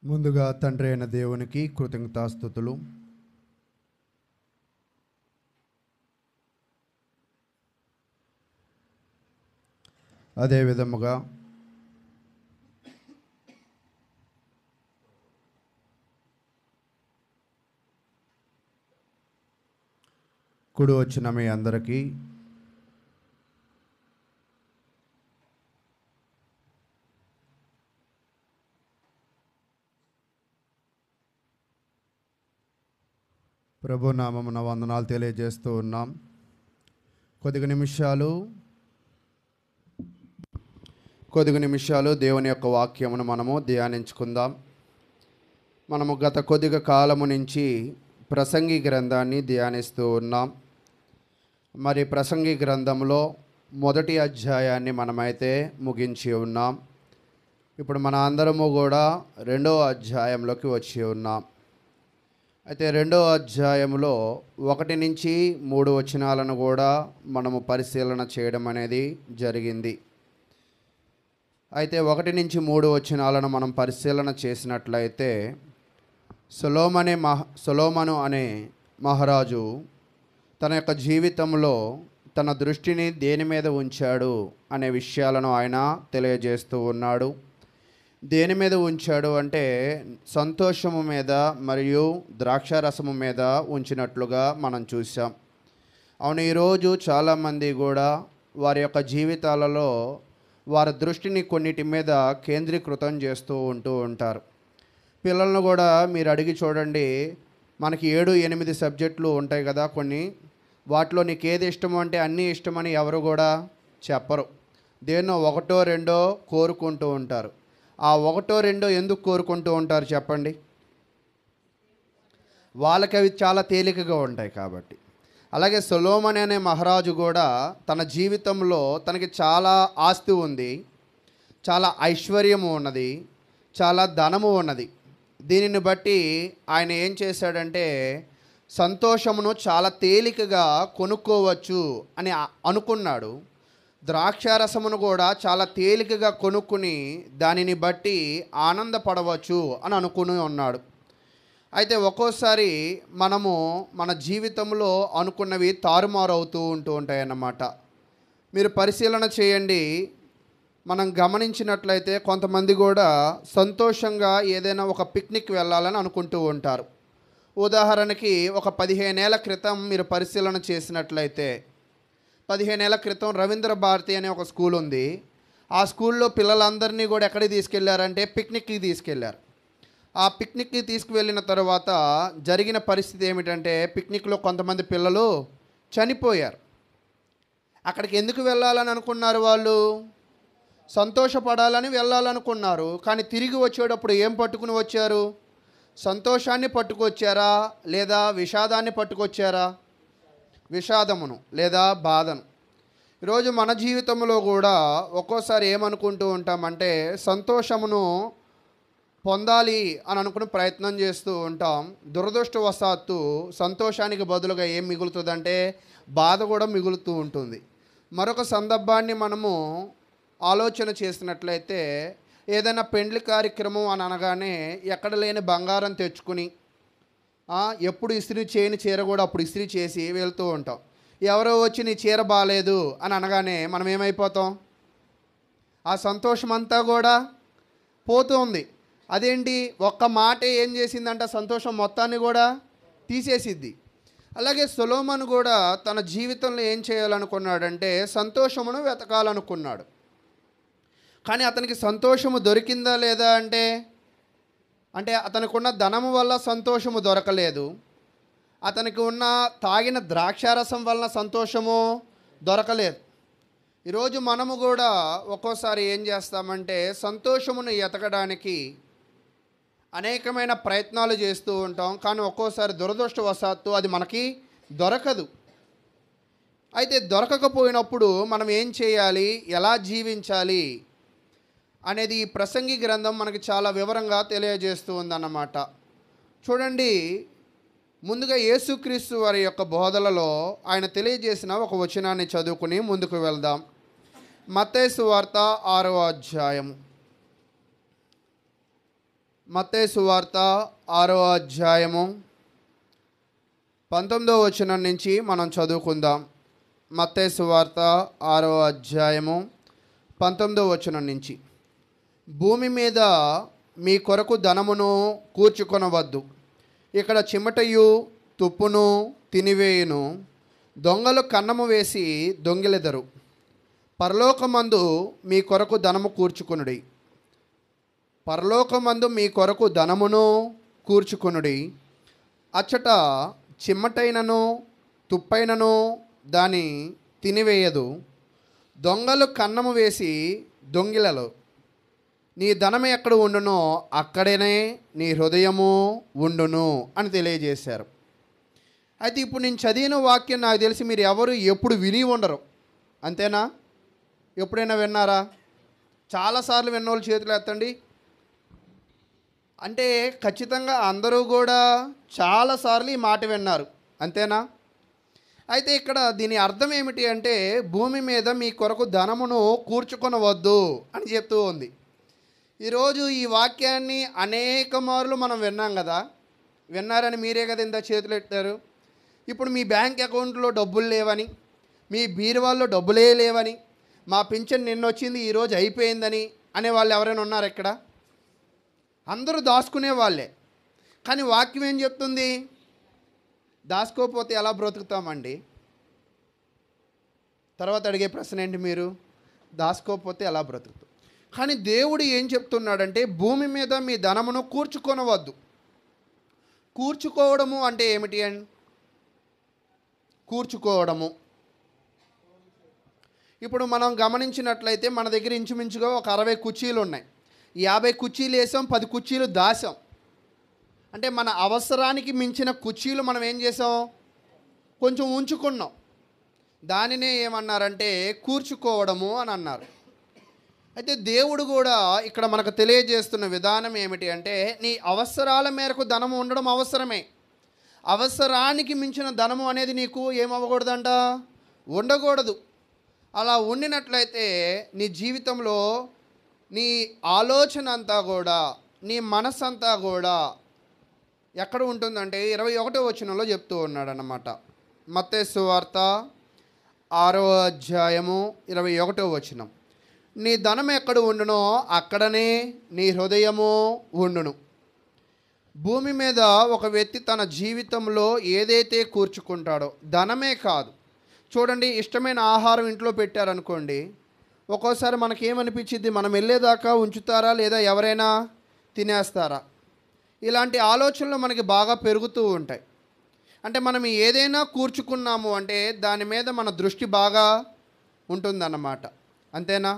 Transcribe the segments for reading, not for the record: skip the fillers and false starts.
ముందుగా తండ్రి అయిన దేవునికి కృతజ్ఞతాస్తుతులు. అదే విధముగా కుడి వచ్చిన మీ అందరికీ ప్రభు నామమున వందనాలు తెలియజేస్తూ ఉన్నాం. కొద్ది నిమిషాలు దేవుని యొక్క వాక్యమును మనము ధ్యానించుకుందాం. మనము గత కొద్దిగా కాలము నుంచి ప్రసంగి గ్రంథాన్ని ధ్యానిస్తూ ఉన్నాం. మరి ప్రసంగి గ్రంథంలో మొదటి అధ్యాయాన్ని మనమైతే ముగించి ఉన్నాం. ఇప్పుడు మన అందరము కూడా రెండవ అధ్యాయంలోకి వచ్చి ఉన్నాం. అయితే రెండవ అధ్యాయంలో 1 నుంచి 3 వచనాలను కూడా మనము పరిశీలన చేయడం అనేది జరిగింది. అయితే 1 నుంచి 3 వచనాలను మనం పరిశీలన చేసినట్లయితే సొలొమోను అనే మహారాజు తన యొక్క జీవితంలో తన దృష్టిని దేని మీద ఉంచాడు అనే విషయాలను ఆయన తెలియజేస్తూ ఉన్నాడు. దేని మీద ఉంచాడు అంటే సంతోషము మీద మరియు ద్రాక్షారసము మీద ఉంచినట్లుగా మనం చూసాం. అవును, ఈరోజు చాలామంది కూడా వారి యొక్క జీవితాలలో వారి దృష్టిని కొన్నిటి మీద కేంద్రీకృతం చేస్తూ ఉంటారు. పిల్లలను కూడా మీరు అడిగి చూడండి, మనకి 7-8 సబ్జెక్టులు ఉంటాయి కదా, కొన్ని వాటిలో నీకు ఏది ఇష్టము అంటే అన్నీ ఇష్టమని ఎవరు కూడా చెప్పరు. దేన్నో 1-2 కోరుకుంటూ ఉంటారు. ఆ 1-2 ఎందుకు కోరుకుంటూ ఉంటారు చెప్పండి? వాళ్ళకి అవి చాలా తేలికగా ఉంటాయి కాబట్టి. అలాగే సొలొమోను అనే మహారాజు కూడా తన జీవితంలో తనకి చాలా ఆస్తి ఉంది, చాలా ఐశ్వర్యము ఉన్నది, చాలా ధనము ఉన్నది. దీనిని బట్టి ఆయన ఏం చేశాడంటే సంతోషమును చాలా తేలికగా కొనుక్కోవచ్చు అని అనుకున్నాడు. ద్రాక్షారసమును కూడా చాలా తేలికగా కొనుక్కుని దానిని బట్టి ఆనందపడవచ్చు అని అనుకుని ఉన్నాడు. అయితే ఒక్కోసారి మనము మన జీవితంలో అనుకున్నవి తారుమారు అవుతూ ఉంటాయన్నమాట. మీరు పరిశీలన చేయండి. మనం గమనించినట్లయితే కొంతమంది కూడా సంతోషంగా ఏదైనా ఒక పిక్నిక్ వెళ్ళాలని అనుకుంటూ ఉంటారు. ఉదాహరణకి ఒక 15 ఏళ్ల క్రితం మీరు పరిశీలన చేసినట్లయితే 15 ఏళ్ల క్రితం రవీంద్ర భారతి అనే ఒక స్కూల్ ఉంది. ఆ స్కూల్లో పిల్లలందరినీ కూడా ఎక్కడికి తీసుకెళ్లారంటే పిక్నిక్కి తీసుకెళ్లారు. ఆ పిక్నిక్కి తీసుకువెళ్ళిన తర్వాత జరిగిన పరిస్థితి ఏమిటంటే పిక్నిక్లో కొంతమంది పిల్లలు చనిపోయారు. అక్కడికి ఎందుకు వెళ్ళాలని అనుకున్నారు? వాళ్ళు సంతోషపడాలని వెళ్ళాలనుకున్నారు. కానీ తిరిగి వచ్చేటప్పుడు ఏం పట్టుకుని వచ్చారు? సంతోషాన్ని పట్టుకొచ్చారా లేదా విషాదాన్ని పట్టుకొచ్చారా? విషాదమును లేదా బాధను. ఈరోజు మన జీవితంలో కూడా ఒక్కోసారి ఏమనుకుంటూ ఉంటామంటే సంతోషమును పొందాలి అని అనుకుని ప్రయత్నం చేస్తూ ఉంటాం. దురదృష్టవశాత్తు సంతోషానికి బదులుగా ఏం మిగులుతుందంటే బాధ కూడా మిగులుతూ ఉంటుంది. మరొక సందర్భాన్ని మనము ఆలోచన చేసినట్లయితే ఏదైనా పెండ్లి కార్యక్రమం అని అనగానే ఎక్కడ లేని బంగారం తెచ్చుకుని ఎప్పుడు ఇస్త్రీ చేయని చీర కూడా అప్పుడు ఇస్త్రీ చేసి వెళ్తూ ఉంటాం. ఎవరో వచ్చి నీ చీర బాగాలేదు అని అనగానే మనం ఏమైపోతాం? ఆ సంతోషం అంతా కూడా పోతుంది. అదేంటి, ఒక్క మాటే ఏం చేసిందంట సంతోషం మొత్తాన్ని కూడా తీసేసిద్ది. అలాగే సొలొమోను కూడా తన జీవితంలో ఏం చేయాలనుకున్నాడంటే సంతోషమును వెతకాలనుకున్నాడు. కానీ అతనికి సంతోషము దొరికిందా లేదా అంటే అతనికి ఉన్న ధనము వల్ల సంతోషము దొరకలేదు. అతనికి ఉన్న తాగిన ద్రాక్షారసం వలన సంతోషము దొరకలేదు. ఈరోజు మనము కూడా ఒక్కోసారి ఏం చేస్తామంటే సంతోషమును ఎతకడానికి అనేకమైన ప్రయత్నాలు చేస్తూ ఉంటాం. కానీ ఒక్కోసారి దురదృష్టవశాత్తు అది మనకి దొరకదు. అయితే దొరకకపోయినప్పుడు మనం ఏం చేయాలి, ఎలా జీవించాలి అనేది ఈ ప్రసంగి గ్రంథం మనకి చాలా వివరంగా తెలియజేస్తూ ఉందన్నమాట. చూడండి, ముందుగా యేసుక్రీస్తు వారి యొక్క బోధలలో ఆయన తెలియజేసిన ఒక వచనాన్ని చదువుకుని ముందుకు వెళ్దాం. మత్తయి సువార్త 6వ అధ్యాయం మత్తయి సువార్త 6వ అధ్యాయము 19వ వచనం నుంచి మనం చదువుకుందాం. మత్తయి సువార్త 6వ అధ్యాయము 19వ వచనం నుంచి. భూమి మీద మీ కొరకు ధనమును కూర్చుకొనవద్దు, ఇక్కడ చిమటయు తుప్పును తినివేయును, దొంగలు కన్నము వేసి దొంగిలెదరు. పరలోకమందు మీ కొరకు ధనము కూర్చుకొనుడి, పరలోకమందు మీ కొరకు ధనమును కూర్చుకొనుడి. అచ్చట చిమ్మటైనను తుప్పైనను దాని తినివేయదు, దొంగలు కన్నము వేసి దొంగిలలు. నీ ధనము ఎక్కడ ఉండునో అక్కడనే నీ హృదయము ఉండును అని తెలియజేశారు. అయితే ఇప్పుడు నేను చదివిన వాక్యం నాకు తెలిసి మీరు ఎవరు ఎప్పుడు విని ఉండరు, అంతేనా? ఎప్పుడైనా విన్నారా? చాలాసార్లు విన్నోళ్ళు చేతులు ఎత్తండి. అంటే ఖచ్చితంగా అందరూ కూడా చాలాసార్లు ఈ మాట విన్నారు, అంతేనా? అయితే ఇక్కడ దీని అర్థం ఏమిటి అంటే, భూమి మీద మీ కొరకు ధనమును కూర్చుకొనవద్దు అని చెప్తూ ఉంది. ఈరోజు ఈ వాక్యాన్ని అనేక మార్లు మనం విన్నాం కదా. విన్నారని మీరే కదా ఇంత చేతులు ఎత్తారు. ఇప్పుడు మీ బ్యాంక్ అకౌంట్లో డబ్బులు లేవని, మీ బీరువాల్లో డబ్బులే లేవని, మా పింఛన్ నిన్నొచ్చింది ఈరోజు అయిపోయిందని అనే వాళ్ళు ఎవరైనా ఉన్నారు ఇక్కడ? అందరూ దాచుకునే వాళ్ళే. కానీ వాక్యం ఏం చెప్తుంది? దాచుకోకపోతే ఎలా బ్రతుకుతామండి? తర్వాత అడిగే ప్రశ్న ఏంటి మీరు? దాచుకోకపోతే ఎలా బ్రతుకుతాం? కానీ దేవుడు ఏం చెప్తున్నాడంటే, భూమి మీద మీ ధనమును కూర్చుకొనవద్దు. కూర్చుకోవడము అంటే ఏమిటి అండి? కూర్చుకోవడము, ఇప్పుడు మనం గమనించినట్లయితే మన దగ్గర ఇంచుమించుగా ఒక 60 కుర్చీలు ఉన్నాయి. 50 కుర్చీలు వేసాం, 10 కుర్చీలు దాసాం. అంటే మన అవసరానికి మించిన కుర్చీలు మనం ఏం చేసాం? కొంచెం ఉంచుకున్నాం. దానినే ఏమన్నారంటే కూర్చుకోవడము అని అన్నారు. అయితే దేవుడు కూడా ఇక్కడ మనకు తెలియజేస్తున్న విధానం ఏమిటి అంటే, నీ అవసరాల మేరకు ధనము ఉండడం అవసరమే. అవసరానికి మించిన ధనము అనేది నీకు ఏమవ్వకూడదంట? ఉండకూడదు. అలా ఉండినట్లయితే నీ జీవితంలో నీ ఆలోచన అంతా కూడా, నీ మనసంతా కూడా ఎక్కడ ఉంటుందంటే 21వ వచనంలో చెప్తూ ఉన్నాడు అన్నమాట. మత్తయి సువార్త 6వ అధ్యాయము 21వ వచనం. నీ ధనం ఎక్కడ ఉండునో అక్కడనే నీ హృదయము ఉండును. భూమి మీద ఒక వ్యక్తి తన జీవితంలో ఏదైతే కూర్చుకుంటాడో, ధనమే కాదు, చూడండి, ఇష్టమైన ఆహారం ఇంట్లో పెట్టారనుకోండి, ఒక్కోసారి మనకేమనిపించింది? మనం వెళ్ళేదాకా ఉంచుతారా లేదా ఎవరైనా తినేస్తారా? ఇలాంటి ఆలోచనలు మనకి బాగా పెరుగుతూ ఉంటాయి. అంటే మనం ఏదైనా కూర్చుకున్నాము అంటే దాని మీద మన దృష్టి బాగా ఉంటుందన్నమాట, అంతేనా?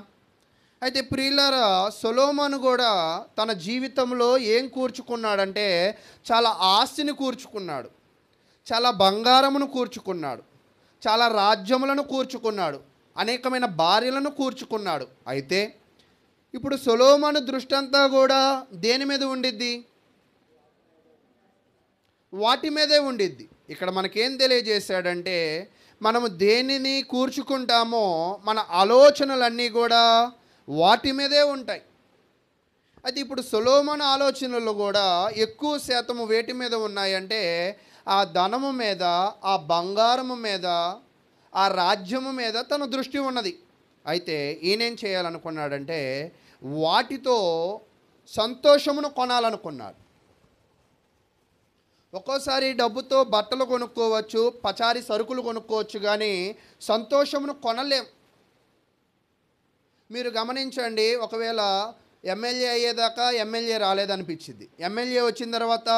అయితే ప్రియులారా, సొలొమోను కూడా తన జీవితంలో ఏం కూర్చుకున్నాడంటే, చాలా ఆస్తిని కూర్చుకున్నాడు, చాలా బంగారమును కూర్చుకున్నాడు, చాలా రాజ్యములను కూర్చుకున్నాడు, అనేకమైన భార్యలను కూర్చుకున్నాడు. అయితే ఇప్పుడు సొలొమోను దృష్టి అంతా కూడా దేని మీద ఉండిద్ది? వాటి మీదే ఉండిద్ది. ఇక్కడ మనకేం తెలియజేశాడంటే, మనము దేనిని కూర్చుకుంటామో మన ఆలోచనలన్నీ కూడా వాటి మీదే ఉంటాయి. అయితే ఇప్పుడు సొలొమోను ఆలోచనలు కూడా ఎక్కువ శాతము వేటి మీద ఉన్నాయంటే, ఆ ధనము మీద, ఆ బంగారము మీద, ఆ రాజ్యము మీద తన దృష్టి ఉన్నది. అయితే ఈయనేం చేయాలనుకున్నాడంటే, వాటితో సంతోషమును కొనాలనుకున్నాడు. ఒక్కోసారి డబ్బుతో బట్టలు కొనుక్కోవచ్చు, పచారీ సరుకులు కొనుక్కోవచ్చు, కానీ సంతోషమును కొనలేం. మీరు గమనించండి, ఒకవేళ ఎమ్మెల్యే అయ్యేదాకా ఎమ్మెల్యే రాలేదనిపించింది, ఎమ్మెల్యే వచ్చిన తర్వాత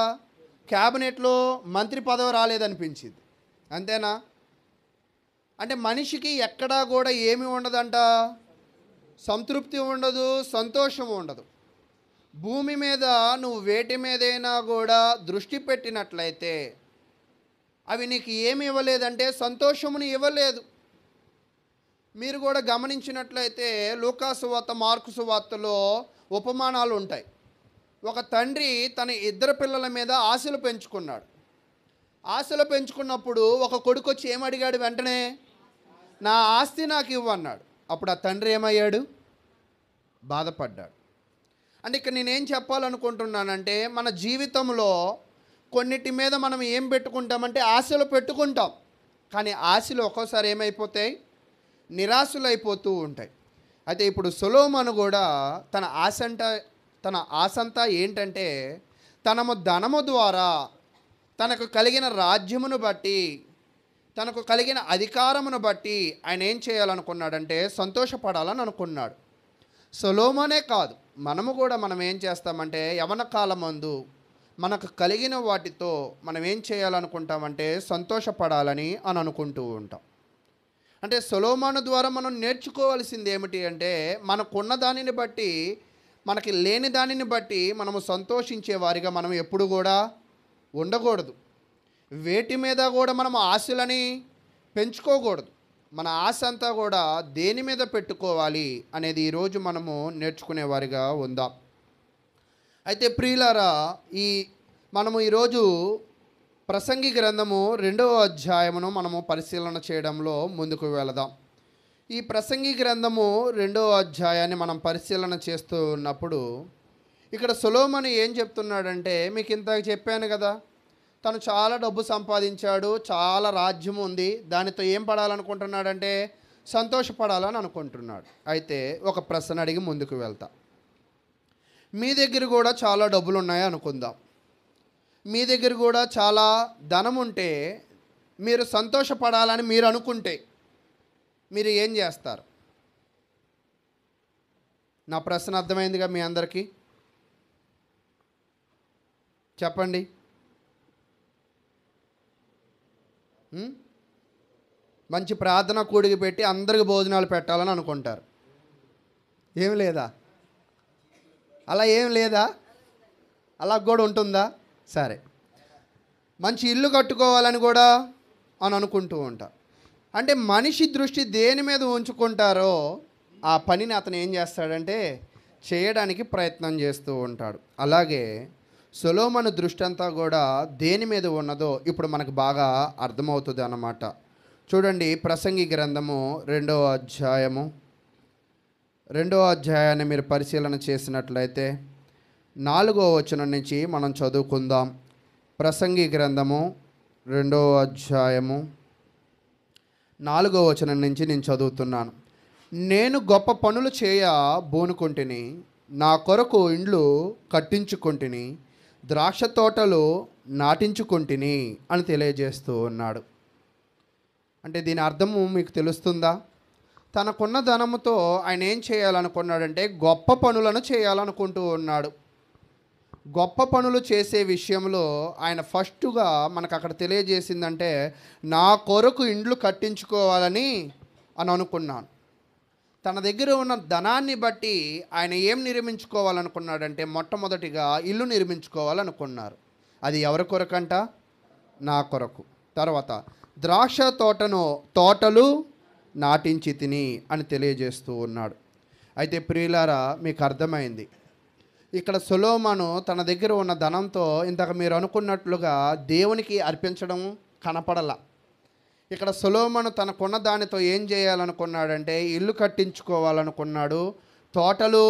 క్యాబినెట్లో మంత్రి పదవి రాలేదనిపించింది, అంతేనా? అంటే మనిషికి ఎక్కడా కూడా ఏమి ఉండదంట? సంతృప్తి ఉండదు, సంతోషం ఉండదు. భూమి మీద నువ్వు వేటి మీదైనా కూడా దృష్టి పెట్టినట్లయితే అవి నీకు ఏమి ఇవ్వలేదంటే సంతోషముని ఇవ్వలేదు. మీరు కూడా గమనించినట్లయితే లూకాసు వార్త, మార్కు సువార్తలో ఉపమానాలు ఉంటాయి. ఒక తండ్రి తన 2 పిల్లల మీద ఆశలు పెంచుకున్నాడు. ఆశలు పెంచుకున్నప్పుడు ఒక కొడుకు వచ్చి ఏమడిగాడు? వెంటనే నా ఆస్తి నాకు ఇవ్వు అన్నాడు. అప్పుడు ఆ తండ్రి ఏమయ్యాడు? బాధపడ్డాడు. అంటే ఇక్కడ నేనేం చెప్పాలనుకుంటున్నానంటే మన జీవితంలో కొన్నిటి మీద మనం ఏం పెట్టుకుంటామంటే ఆశలు పెట్టుకుంటాం. కానీ ఆశలు ఒక్కోసారి ఏమైపోతాయి, నిరాశలు అయిపోతూ ఉంటాయి. అయితే ఇప్పుడు సొలొమోను కూడా తన ఆశంతా ఏంటంటే తనము ధనము ద్వారా తనకు కలిగిన రాజ్యమును బట్టి, తనకు కలిగిన అధికారమును బట్టి ఆయన ఏం చేయాలనుకున్నాడంటే సంతోషపడాలని అనుకున్నాడు. సొలొమోనే కాదు, మనం ఏం చేస్తామంటే యవన కాలమందు మనకు కలిగిన వాటితో మనం ఏం చేయాలనుకుంటామంటే సంతోషపడాలని అనుకుంటూ ఉంటాం. అంటే సొలొమోను ద్వారా మనం నేర్చుకోవాల్సింది ఏమిటి అంటే మనకున్న దానిని బట్టి, మనకి లేని దానిని బట్టి మనము సంతోషించే వారిగా మనం ఎప్పుడు కూడా ఉండకూడదు. వేటి మీద కూడా మనం ఆశలని పెంచుకోకూడదు. మన ఆశ అంతా కూడా దేని మీద పెట్టుకోవాలి అనేది ఈరోజు మనము నేర్చుకునే వారిగా ఉందాం. అయితే ప్రియులారా, మనము ఈరోజు ప్రసంగి గ్రంథము 2వ అధ్యాయమును మనము పరిశీలన చేయడంలో ముందుకు వెళదాం. ఈ ప్రసంగి గ్రంథము 2వ అధ్యాయాన్ని మనం పరిశీలన చేస్తూ ఉన్నప్పుడు ఇక్కడ సొలొమోను ఏం చెప్తున్నాడంటే, మీకు ఇంత చెప్పాను కదా, తను చాలా డబ్బు సంపాదించాడు, చాలా రాజ్యం ఉంది, దానితో ఏం పడాలనుకుంటున్నాడంటే సంతోషపడాలని అనుకుంటున్నాడు. అయితే ఒక ప్రశ్న అడిగి ముందుకు వెళ్తా. మీ దగ్గర కూడా చాలా డబ్బులు ఉన్నాయి అనుకుందాం. మీ దగ్గర కూడా చాలా ధనం ఉంటే మీరు సంతోషపడాలని మీరు అనుకుంటే మీరు ఏం చేస్తారు? నా ప్రశ్న అర్థమైందిగా మీ అందరికీ? చెప్పండి. మంచి ప్రార్థన కూడికి పెట్టి అందరికి భోజనాలు పెట్టాలని అనుకుంటారు. ఏం లేదా? అలా ఏం లేదా? అలా కూడా ఉంటుందా? సరే, మంచి ఇల్లు కట్టుకోవాలని కూడా అనుకుంటూ ఉంటారు. అంటే మనిషి దృష్టి దేని మీద ఉంచుకుంటారో ఆ పనిని అతను ఏం చేస్తాడంటే చేయడానికి ప్రయత్నం చేస్తూ ఉంటాడు. అలాగే సొలొమోను దృష్టి అంతా కూడా దేని మీద ఉన్నదో ఇప్పుడు మనకు బాగా అర్థమవుతుంది అన్నమాట. చూడండి, ప్రసంగి గ్రంథము 2వ అధ్యాయాన్ని మీరు పరిశీలన చేసినట్లయితే 4వ వచనం నుంచి మనం చదువుకుందాం. ప్రసంగి గ్రంథము 2వ అధ్యాయము 4వ వచనం నుంచి నేను చదువుతున్నాను. నేను గొప్ప పనులు చేయ బూనుకుంటుని, నా కొరకు ఇండ్లు కట్టించుకుంటుని, ద్రాక్ష తోటలు నాటించుకుంటుని అని తెలియజేస్తూ ఉన్నాడు. అంటే దీని అర్థము మీకు తెలుస్తుందా? తనకున్న ధనముతో ఆయన ఏం చేయాలనుకున్నాడంటే గొప్ప పనులను చేయాలనుకుంటూ ఉన్నాడు. గొప్ప పనులు చేసే విషయంలో ఆయన ఫస్టుగా మనకు అక్కడ తెలియజేసిందంటే నా కొరకు ఇండ్లు కట్టించుకోవాలని అనుకున్నాను. తన దగ్గర ఉన్న ధనాన్ని బట్టి ఆయన ఏం నిర్మించుకోవాలనుకున్నాడంటే మొట్టమొదటిగా ఇల్లు నిర్మించుకోవాలనుకున్నారు. అది ఎవరి కొరకంట? నా కొరకు. తర్వాత ద్రాక్ష తోటలు నాటించి తిని అని తెలియజేస్తూ ఉన్నాడు. అయితే ప్రియులారా, మీకు అర్థమైంది, ఇక్కడ సొలొమోను తన దగ్గర ఉన్న ధనంతో ఇంతకు మీరు అనుకున్నట్లుగా దేవునికి అర్పించడం కనపడల. ఇక్కడ సొలొమోను తనకున్న దానితో ఏం చేయాలనుకున్నాడంటే ఇల్లు కట్టించుకోవాలనుకున్నాడు, తోటలు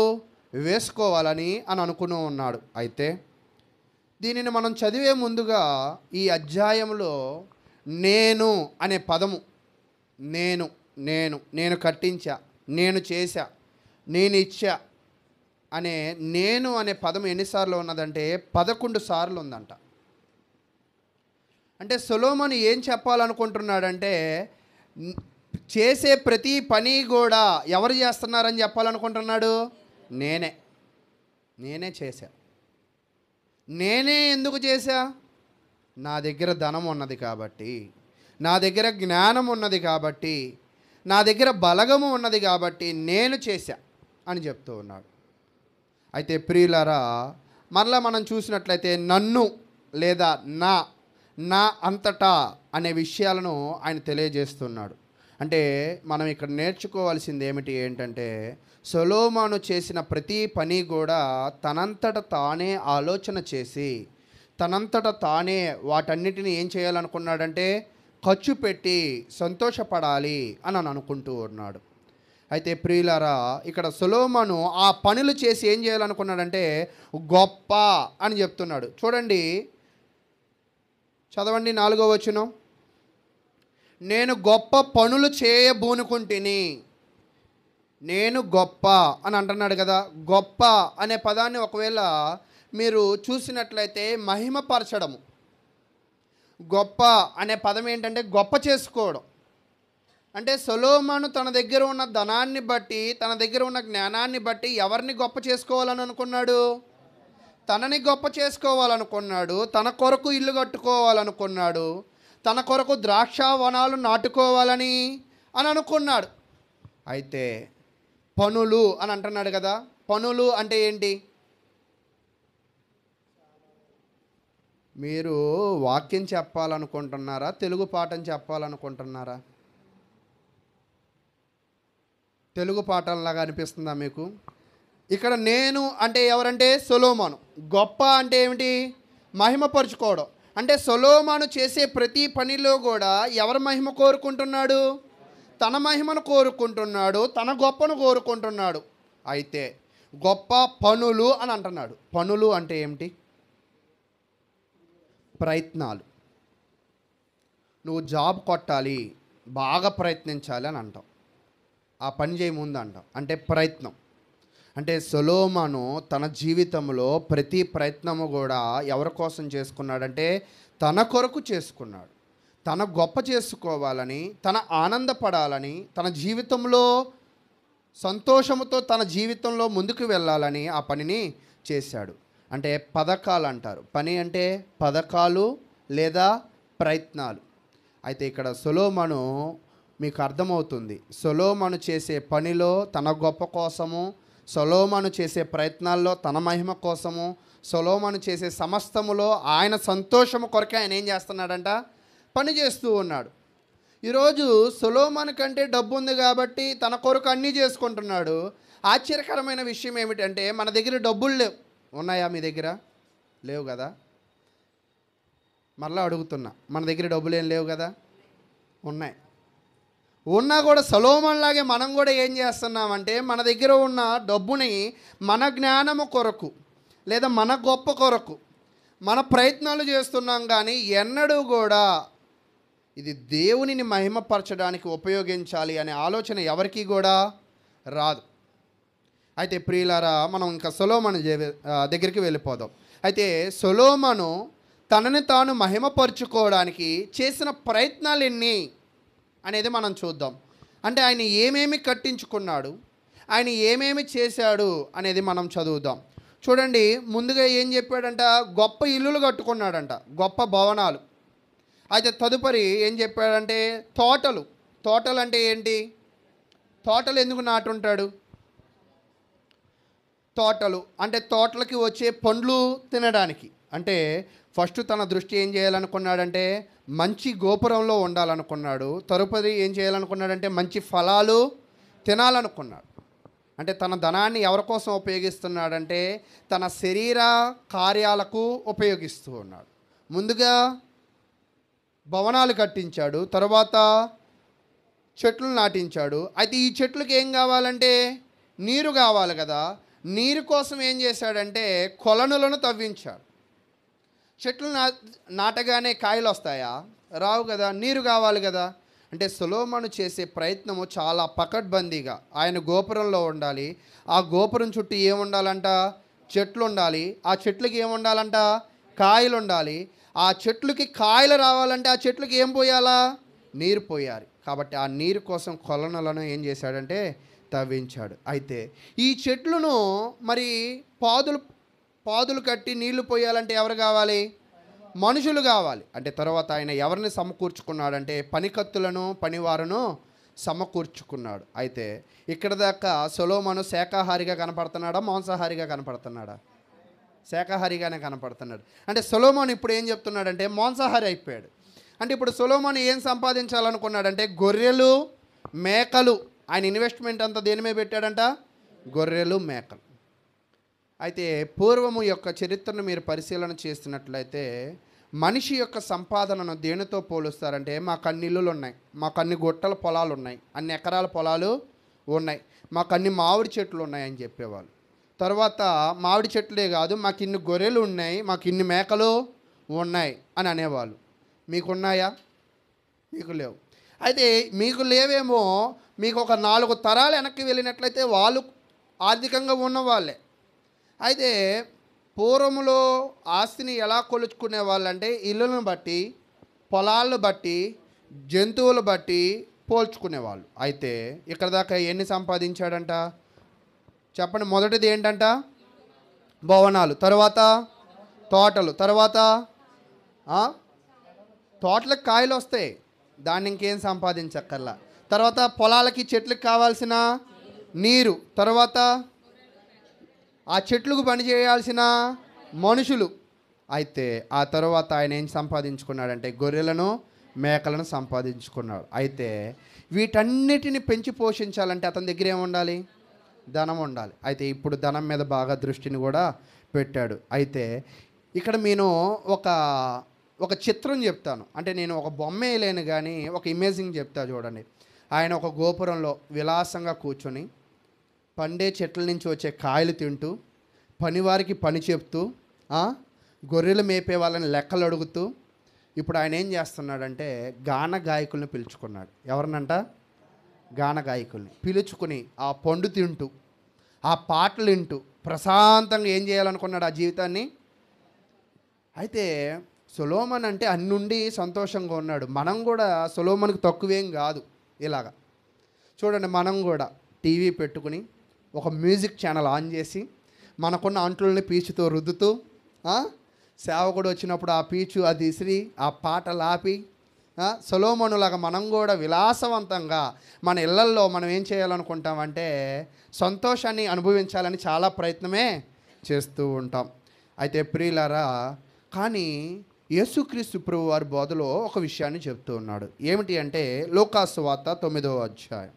వేసుకోవాలని అనుకుని ఉన్నాడు. అయితే దీనిని మనం చదివే ముందుగా ఈ అధ్యాయంలో నేను అనే పదము, నేను కట్టించా, నేను చేశా, నేను ఇచ్చా అనే పదం ఎన్నిసార్లు ఉన్నదంటే 11 సార్లు ఉందంట. అంటే సొలొమోను ఏం చెప్పాలనుకుంటున్నాడంటే చేసే ప్రతి పని కూడా ఎవరు చేస్తున్నారని చెప్పాలనుకుంటున్నాడు? నేనే చేశా. నేనే ఎందుకు చేశా? నా దగ్గర ధనం ఉన్నది కాబట్టి, నా దగ్గర జ్ఞానం ఉన్నది కాబట్టి, నా దగ్గర బలగము ఉన్నది కాబట్టి నేను చేశా అని చెప్తూ ఉన్నాడు. అయితే ప్రియులారా, మరలా మనం చూసినట్లయితే నన్ను లేదా నా అంతటా అనే విషయాలను ఆయన తెలియజేస్తున్నాడు. అంటే మనం ఇక్కడ నేర్చుకోవాల్సింది ఏంటంటే సొలొమోను చేసిన ప్రతి పని కూడా తనంతట తానే ఆలోచన చేసి తనంతట తానే వాటన్నిటిని ఏం చేయాలనుకున్నాడంటే ఖర్చు పెట్టి సంతోషపడాలి అని అనుకుంటూ ఉన్నాడు. అయితే ప్రియులారా, ఇక్కడ సొలొమోను ఆ పనులు చేసి ఏం చేయాలనుకున్నాడంటే గొప్ప అని చెప్తున్నాడు. చూడండి, చదవండి 4వ వచనం. నేను గొప్ప పనులు చేయబూనుకుంటుని. నేను గొప్ప అని అంటున్నాడు కదా. గొప్ప అనే పదాన్ని ఒకవేళ మీరు చూసినట్లయితే మహిమపరచడము. గొప్ప అనే పదం ఏంటంటే గొప్ప చేసుకోవడం. అంటే సొలొమోను తన దగ్గర ఉన్న ధనాన్ని బట్టి, తన దగ్గర ఉన్న జ్ఞానాన్ని బట్టి ఎవరిని గొప్ప చేసుకోవాలని అనుకున్నాడు? తనని గొప్ప చేసుకోవాలనుకున్నాడు. తన కొరకు ఇల్లు కట్టుకోవాలనుకున్నాడు. తన కొరకు ద్రాక్ష వనాలు నాటుకోవాలని అనుకున్నాడు. అయితే పనులు అని అంటున్నాడు కదా. పనులు అంటే ఏంటి? మీరు వాక్యం చెప్పాలనుకుంటున్నారా, తెలుగు పాఠం చెప్పాలనుకుంటున్నారా? తెలుగు పాఠంలాగా అనిపిస్తుందా మీకు? ఇక్కడ నేను అంటే ఎవరంటే సొలొమోను. గొప్ప అంటే ఏమిటి? మహిమపరుచుకోవడం. అంటే సొలొమోను చేసే ప్రతి పనిలో కూడా ఎవరి మహిమ కోరుకుంటున్నాడు? తన మహిమను కోరుకుంటున్నాడు, తన గొప్పను కోరుకుంటున్నాడు. అయితే గొప్ప పనులు అని అంటున్నాడు. పనులు అంటే ఏమిటి? ప్రయత్నాలు. నువ్వు జాబ్ కొట్టాలి, బాగా ప్రయత్నించాలి అని అంటాం. ఆ పని చేయముందు అంటాం. అంటే ప్రయత్నం. అంటే సొలొమోను తన జీవితంలో ప్రతి ప్రయత్నము కూడా ఎవరి కోసం చేసుకున్నాడంటే తన కొరకు చేసుకున్నాడు. తన గొప్ప చేసుకోవాలని, తన ఆనందపడాలని, తన జీవితంలో సంతోషముతో తన జీవితంలో ముందుకు వెళ్ళాలని ఆ పనిని చేశాడు. అంటే పథకాలు అంటారు. పని అంటే పథకాలు లేదా ప్రయత్నాలు. అయితే ఇక్కడ సొలొమోను మీకు అర్థమవుతుంది. సొలొమోను చేసే పనిలో తన గొప్ప కోసము, సొలొమోను చేసే ప్రయత్నాల్లో తన మహిమ కోసము, సొలొమోను చేసే సమస్తములో ఆయన సంతోషము కొరకే ఆయన ఏం చేస్తున్నాడంట? పని చేస్తూ ఉన్నాడు. ఈరోజు సొలొమోను కంటే డబ్బు ఉంది కాబట్టి తన కొరకు అన్నీ చేసుకుంటున్నాడు. ఆశ్చర్యకరమైన విషయం ఏమిటంటే మన దగ్గర డబ్బులు లేవు. ఉన్నాయా మీ దగ్గర? లేవు కదా. మరలా అడుగుతున్నా, మన దగ్గర డబ్బులు ఏం లేవు కదా? ఉన్నాయి. ఉన్నా కూడా సొలొమోనులాగే మనం కూడా ఏం చేస్తున్నామంటే మన దగ్గర ఉన్న డబ్బుని మన జ్ఞానము కొరకు లేదా మన గొప్ప కొరకు మన ప్రయత్నాలు చేస్తున్నాం. కానీ ఎన్నడూ కూడా ఇది దేవునిని మహిమపరచడానికి ఉపయోగించాలి అనే ఆలోచన ఎవరికి కూడా రాదు. అయితే ప్రియులారా, మనం ఇంకా సొలొమోను దగ్గరికి వెళ్ళిపోదాం. అయితే సొలొమోను తనని తాను మహిమపరుచుకోవడానికి చేసిన ప్రయత్నాలు ఎన్ని అనేది మనం చూద్దాం. అంటే ఆయన ఏమేమి కట్టించుకున్నాడు, ఆయన ఏమేమి చేశాడు అనేది మనం చదువుదాం. చూడండి, ముందుగా ఏం చెప్పాడంట? గొప్ప ఇల్లులు కట్టుకున్నాడంట, గొప్ప భవనాలు. అయితే తదుపరి ఏం చెప్పాడంటే తోటలు. తోటలు అంటే ఏంటి? తోటలు ఎందుకు నాటుంటాడు? తోటలు అంటే తోటలకి వచ్చే పండ్లు తినడానికి. అంటే ఫస్ట్ తన దృష్టి ఏం చేయాలనుకున్నాడంటే మంచి గోపురంలో ఉండాలనుకున్నాడు. తదుపరి ఏం చేయాలనుకున్నాడంటే మంచి ఫలాలు తినాలనుకున్నాడు. అంటే తన ధనాన్ని ఎవరి కోసం ఉపయోగిస్తున్నాడంటే తన శరీర కార్యాలకు ఉపయోగిస్తూ ఉన్నాడు. ముందుగా భవనాలు కట్టించాడు, తర్వాత చెట్లు నాటించాడు. అయితే ఈ చెట్లకు ఏం కావాలంటే నీరు కావాలి కదా. నీరు కోసం ఏం చేశాడంటే కొలనులను తవ్వించాడు. చెట్లు నాటగానే కాయలు వస్తాయా? రావు కదా. నీరు కావాలి కదా. అంటే సొలొమోను చేసే ప్రయత్నము చాలా పకడ్బందీగా ఆయన గోపురంలో ఉండాలి. ఆ గోపురం చుట్టూ ఏముండాలంట? చెట్లు ఉండాలి. ఆ చెట్లకి ఏముండాలంట? కాయలు ఉండాలి. ఆ చెట్లకి కాయలు రావాలంటే ఆ చెట్లకి ఏం పోయాలా? నీరు పోయాలి. కాబట్టి ఆ నీరు కోసం కొలనులను ఏం చేశాడంటే తవ్వించాడు. అయితే ఈ చెట్లను మరి పాదులు కట్టి నీళ్లు పోయాలంటే ఎవరు కావాలి? మనుషులు కావాలి. అంటే తర్వాత ఆయన ఎవరిని సమకూర్చుకున్నాడంటే పనికత్తులను, పనివారును సమకూర్చుకున్నాడు. అయితే ఇక్కడ దాకా సొలొమోను శాకాహారిగా కనపడుతున్నాడా, మాంసాహారిగా కనపడుతున్నాడా? శాకాహారిగానే కనపడుతున్నాడు. అంటే సొలొమోను ఇప్పుడు ఏం చెప్తున్నాడంటే మాంసాహారి అయిపోయాడు. అంటే ఇప్పుడు సొలొమోను ఏం సంపాదించాలనుకున్నాడంటే గొర్రెలు, మేకలు. ఆయన ఇన్వెస్ట్మెంట్ అంతా దేని మీద పెట్టాడంట? గొర్రెలు, మేకలు. అయితే పూర్వము యొక్క చరిత్రను మీరు పరిశీలన చేస్తున్నట్లయితే మనిషి యొక్క సంపాదనను దేనితో పోలుస్తారంటే మాకు అన్ని ఇల్లులు ఉన్నాయి, మాకు అన్ని గుట్టల పొలాలు ఉన్నాయి, అన్ని ఎకరాల పొలాలు ఉన్నాయి, మాకు అన్ని మామిడి చెట్లు ఉన్నాయని చెప్పేవాళ్ళు. తర్వాత మామిడి చెట్లే కాదు, మాకు ఇన్ని గొర్రెలు ఉన్నాయి, మాకు ఇన్ని మేకలు ఉన్నాయి అని అనేవాళ్ళు. మీకున్నాయా? మీకు లేవు. అయితే మీకు లేవేమో, మీకు ఒక 4 తరాలు వెనక్కి వెళ్ళినట్లయితే వాళ్ళు ఆర్థికంగా ఉన్నవాళ్ళే. అయితే పూర్వములో ఆస్తిని ఎలా కొలుచుకునే వాళ్ళంటే ఇళ్ళను బట్టి, పొలాలను బట్టి, జంతువులు బట్టి పోల్చుకునేవాళ్ళు. అయితే ఇక్కడ దాకా ఎన్ని సంపాదించాడంట చెప్పండి? మొదటిది ఏంటంట? భవనాలు, తర్వాత తోటలు, తర్వాత తోటలకు కాయలు వస్తాయి, దాన్ని ఇంకేం సంపాదించక్కర్లా. తర్వాత పొలాలకి చెట్లకు కావాల్సిన నీరు, తర్వాత ఆ చెట్లకు పని చేయాల్సిన మనుషులు. అయితే ఆ తర్వాత ఆయన ఏం సంపాదించుకున్నాడంటే గొర్రెలను, మేకలను సంపాదించుకున్నాడు. అయితే వీటన్నిటిని పెంచి పోషించాలంటే అతని దగ్గర ఏముండాలి? ధనం ఉండాలి. అయితే ఇప్పుడు ధనం మీద బాగా దృష్టిని కూడా పెట్టాడు. అయితే ఇక్కడ నేను ఒక చిత్రం చెప్తాను, అంటే నేను ఒక బొమ్మ వేయలేను కానీ ఒక ఇమేజింగ్ చెప్తా చూడండి. ఆయన ఒక గోపురంలో విలాసంగా కూర్చొని పండే చెట్ల నుంచి వచ్చే కాయలు తింటూ, పనివారికి పని చెప్తూ, గొర్రెలు మేపే వాళ్ళని లెక్కలు అడుగుతూ, ఇప్పుడు ఆయన ఏం చేస్తున్నాడంటే గాన గాయకుల్ని పిలుచుకున్నాడు. ఎవరినంట? గాన గాయకుల్ని పిలుచుకుని ఆ పండు తింటూ, ఆ పాటలు వింటూ ప్రశాంతంగా ఏం చేయాలనుకున్నాడు ఆ జీవితాన్ని. అయితే సొలొమోన్ అంటే అన్నుండి సంతోషంగా ఉన్నాడు. మనం కూడా సొలొమోన్కి తక్కువేం కాదు. ఇలాగా చూడండి, మనం కూడా టీవీ పెట్టుకుని ఒక మ్యూజిక్ ఛానల్ ఆన్ చేసి మనకున్న అంట్లని పీచుతో రుద్దుతూ, సేవకుడు వచ్చినప్పుడు ఆ పీచు అది ఇసిరి ఆ పాటలు ఆపి, సొలొమోనులాగా మనం కూడా విలాసవంతంగా మన ఇళ్లల్లో మనం ఏం చేయాలనుకుంటామంటే సంతోషాన్ని అనుభవించాలని చాలా ప్రయత్నమే చేస్తూ ఉంటాం. అయితే ప్రియులారా, కానీ యేసుక్రీస్తు ప్రభు వారి బోధలో ఒక విషయాన్ని చెప్తూ ఉన్నాడు. ఏమిటి అంటే లూకాసు వార్త 9వ అధ్యాయం.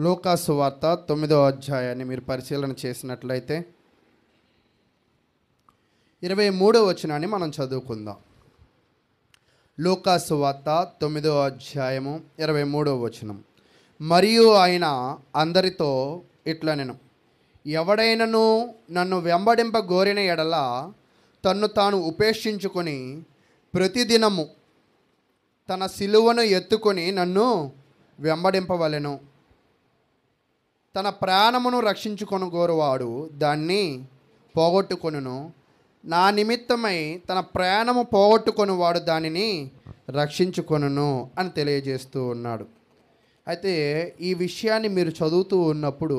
లూకాసు వార్త 9వ అధ్యాయాన్ని మీరు పరిశీలన చేసినట్లయితే 23వ వచనాన్ని మనం చదువుకుందాం. లూకాసు వార్త 9వ అధ్యాయము 23వ వచనం. మరియు ఆయన అందరితో ఇట్లనెను, ఎవడైనను నన్ను వెంబడింప గోరిన ఎడల తన్ను తాను ఉపేక్షించుకొని ప్రతిదినము తన సిలువను ఎత్తుకొని నన్ను వెంబడింపవలెను. తన ప్రాణమును రక్షించుకొని గోరువాడు దాన్ని పోగొట్టుకొనును, నా నిమిత్తమై తన ప్రాణము పోగొట్టుకొని వాడు దానిని రక్షించుకొనును అని తెలియజేస్తూ ఉన్నాడు. అయితే ఈ విషయాన్ని మీరు చదువుతూ ఉన్నప్పుడు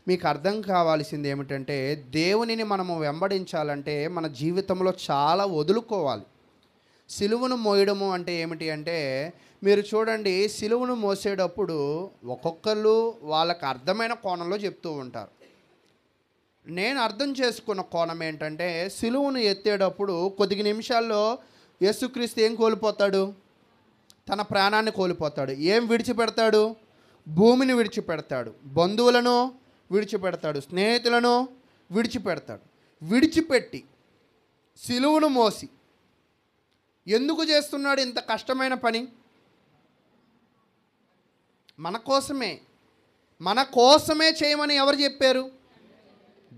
మీకు అర్థం కావాల్సింది ఏమిటంటే దేవునిని మనము వెంబడించాలంటే మన జీవితంలో చాలా వదులుకోవాలి. సిలువను మోయడము అంటే ఏమిటి అంటే, మీరు చూడండి, సిలువను మోసేటప్పుడు ఒక్కొక్కరు వాళ్ళకి అర్థమైన కోణంలో చెప్తూ ఉంటారు. నేను అర్థం చేసుకున్న కోణం ఏంటంటే, సిలువను ఎత్తేటప్పుడు కొద్ది నిమిషాల్లో యేసుక్రీస్తు ఏం కోల్పోతాడు? తన ప్రాణాన్ని కోల్పోతాడు. ఏం విడిచిపెడతాడు? భూమిని విడిచిపెడతాడు, బంధువులను విడిచిపెడతాడు, స్నేహితులను విడిచిపెడతాడు. విడిచిపెట్టి సిలువను మోసి ఎందుకు చేస్తున్నాడు ఇంత కష్టమైన పని? మన కోసమే చేయమని ఎవరు చెప్పారు?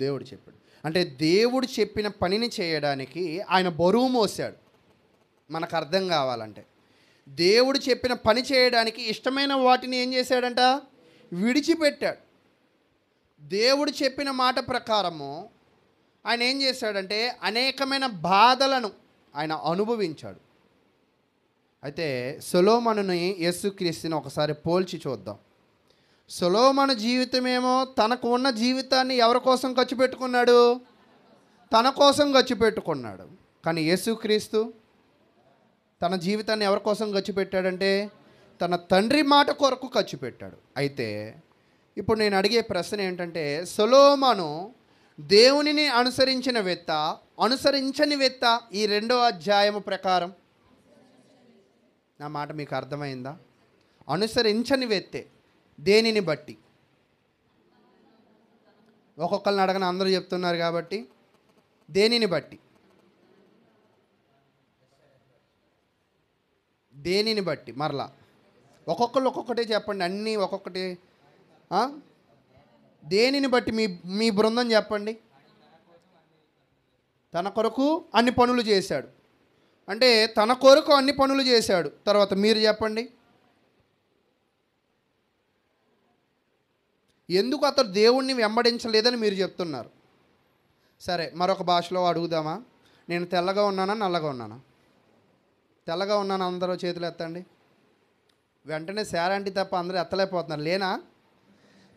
దేవుడు చెప్పాడు. అంటే దేవుడు చెప్పిన పనిని చేయడానికి ఆయన బరువు మోసాడు. మనకు అర్థం కావాలంటే దేవుడు చెప్పిన పని చేయడానికి ఇష్టమైన వాటిని ఏం చేశాడంట? విడిచిపెట్టాడు. దేవుడు చెప్పిన మాట ప్రకారము ఆయన ఏం చేశాడంటే అనేకమైన బాధలను ఆయన అనుభవించాడు. అయితే సొలొమోనుని యేసుక్రీస్తుని ఒకసారి పోల్చి చూద్దాం. సొలొమోను జీవితమేమో తనకు ఉన్న జీవితాన్ని ఎవరి కోసం ఖర్చు పెట్టుకున్నాడు? తన కోసం ఖర్చు పెట్టుకున్నాడు. కానీ యేసుక్రీస్తు తన జీవితాన్ని ఎవరి కోసం ఖర్చు పెట్టాడంటే తన తండ్రి మాట కొరకు ఖర్చు పెట్టాడు. అయితే ఇప్పుడు నేను అడిగే ప్రశ్న ఏంటంటే, సొలొమోను దేవునిని అనుసరించిన వ్యక్త, అనుసరించని వ్యక్త ఈ 2వ అధ్యాయము ప్రకారం? నా మాట మీకు అర్థమైందా? అనుసరించని వ్యక్తే. దేనిని బట్టి? ఒక్కొక్కరిని అడగని అందరూ చెప్తున్నారు కాబట్టి దేనిని బట్టి? దేనిని బట్టి? మరలా ఒక్కొక్కరు ఒక్కొక్కటే చెప్పండి, అన్నీ ఒక్కొక్కటి. ఆ? దేనిని బట్టి మీ మీ బృందం చెప్పండి. తన కొరకు అన్ని పనులు చేశాడు అంటే తన కొరకు అన్ని పనులు చేశాడు. తర్వాత మీరు చెప్పండి, ఎందుకు అతడు దేవుణ్ణి వెంబడించలేదని మీరు చెప్తున్నారు. సరే, మరొక భాషలో అడుగుదామా? నేను తెల్లగా ఉన్నానా, నల్లగా ఉన్నానా? తెల్లగా ఉన్నాను అందరూ చేతులు ఎత్తండి. వెంటనే శారంటి తప్ప అందరూ ఎత్తలేకపోతున్నారు. లేనా?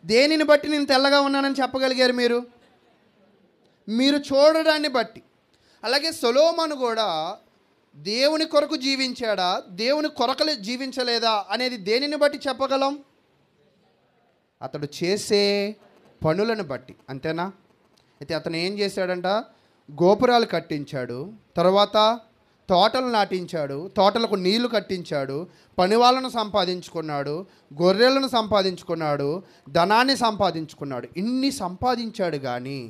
దేనిని బట్టి నేను తెల్లగా ఉన్నానని చెప్పగలిగారు మీరు? మీరు చూడడాన్ని బట్టి. అలాగే సొలొమోను కూడా దేవుని కొరకు జీవించాడా, దేవుని కొరకలు జీవించలేదా అనేది దేనిని బట్టి చెప్పగలం? అతడు చేసే పనులను బట్టి. అంతేనా? అయితే అతను ఏం చేశాడంట? గోపురాలు కట్టించాడు, తర్వాత తోటలు నాటించాడు, తోటలకు నీళ్లు కట్టించాడు, పనివాళ్ళను సంపాదించుకున్నాడు, గొర్రెలను సంపాదించుకున్నాడు, ధనాన్ని సంపాదించుకున్నాడు. ఇన్ని సంపాదించాడు, కానీ